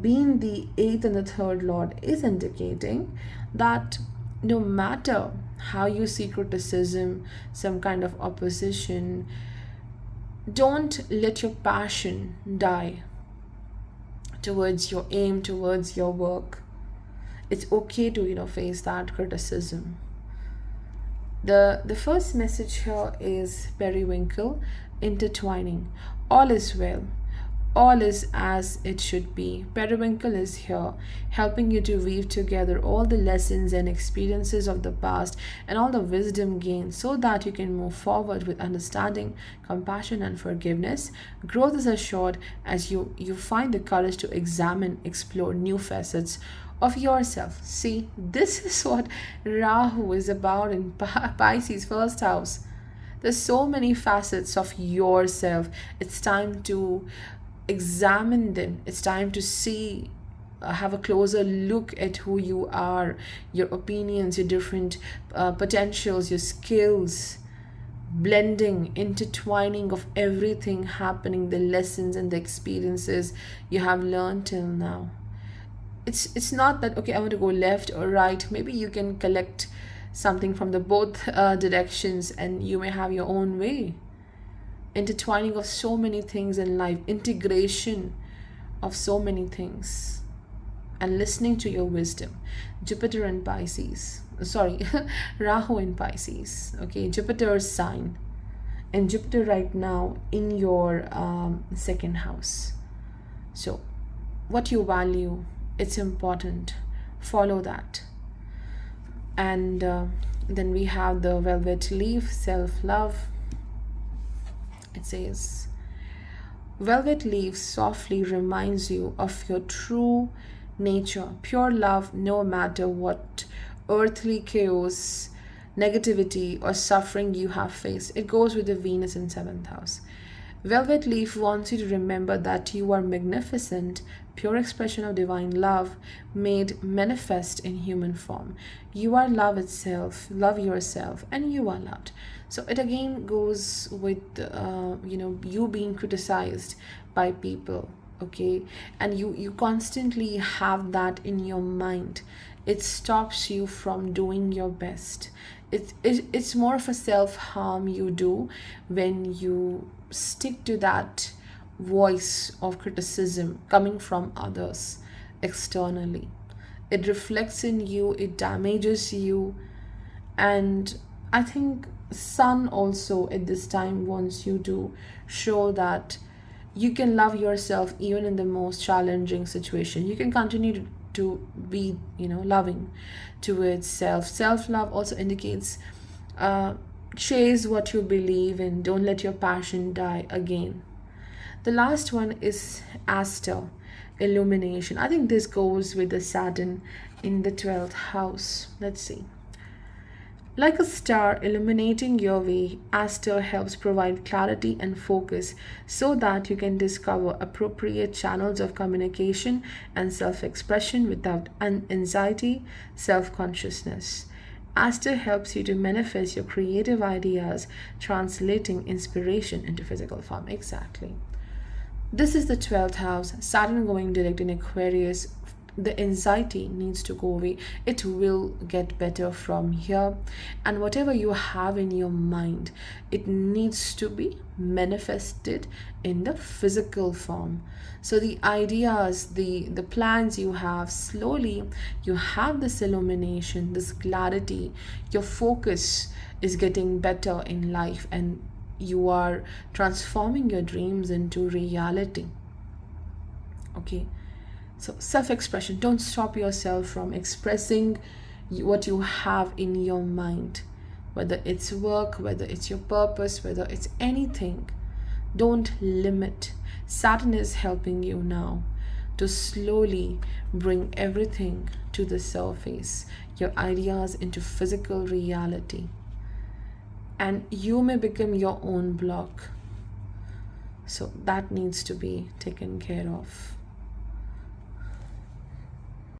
being the 8th and the 3rd lord, is indicating that no matter how you see criticism, some kind of opposition, don't let your passion die towards your aim, towards your work. It's okay to face that criticism. The first message here is periwinkle, intertwining. All is well. All is as it should be. Periwinkle is here, helping you to weave together all the lessons and experiences of the past and all the wisdom gained so that you can move forward with understanding, compassion, and forgiveness. Growth is assured as you find the courage to examine, explore new facets of yourself. See, this is what Rahu is about in Pisces first house. There's so many facets of yourself. It's time to examine them. It's time to see, have a closer look at who you are, your opinions, your different potentials, your skills, blending, intertwining of everything happening, the lessons and the experiences you have learned till now. It's not that okay, I want to go left or right. Maybe you can collect something from the both directions, and you may have your own way. Intertwining of so many things in life, integration of so many things, and listening to your wisdom. Jupiter in Pisces, sorry, Rahu in Pisces. Okay, Jupiter's sign, and Jupiter right now in your 2nd house. So what you value, it's important, follow that. And then we have the velvet leaf, self-love. It says, velvet leaf softly reminds you of your true nature, pure love, no matter what earthly chaos, negativity, or suffering you have faced. It goes with the Venus in 7th house. Velvet leaf wants you to remember that you are magnificent, pure expression of divine love made manifest in human form. You are love itself. Love yourself, and you are loved. So it again goes with you being criticized by people, okay, and you constantly have that in your mind. It stops you from doing your best. It's more of a self-harm you do when you stick to that voice of criticism coming from others externally. It reflects in you, it damages you. And I think Sun also at this time wants you to show that you can love yourself even in the most challenging situation. You can continue to be loving towards self. Self-love also indicates chase what you believe in. Don't let your passion die again. The last one is Aster, illumination. I think this goes with the Saturn in the 12th house. Let's see. Like a star illuminating your way, Aster helps provide clarity and focus so that you can discover appropriate channels of communication and self-expression without anxiety, self-consciousness. Aster helps you to manifest your creative ideas, translating inspiration into physical form. Exactly. This is the 12th house, Saturn going direct in Aquarius. The anxiety needs to go away. It will get better from here. And whatever you have in your mind, it needs to be manifested in the physical form. So the ideas, the plans you have, slowly you have this illumination, this clarity. Your focus is getting better in life, and you are transforming your dreams into reality. Okay. So self-expression, don't stop yourself from expressing what you have in your mind, whether it's work, whether it's your purpose, whether it's anything. Don't limit. Saturn is helping you now to slowly bring everything to the surface, your ideas into physical reality. And you may become your own block. So that needs to be taken care of.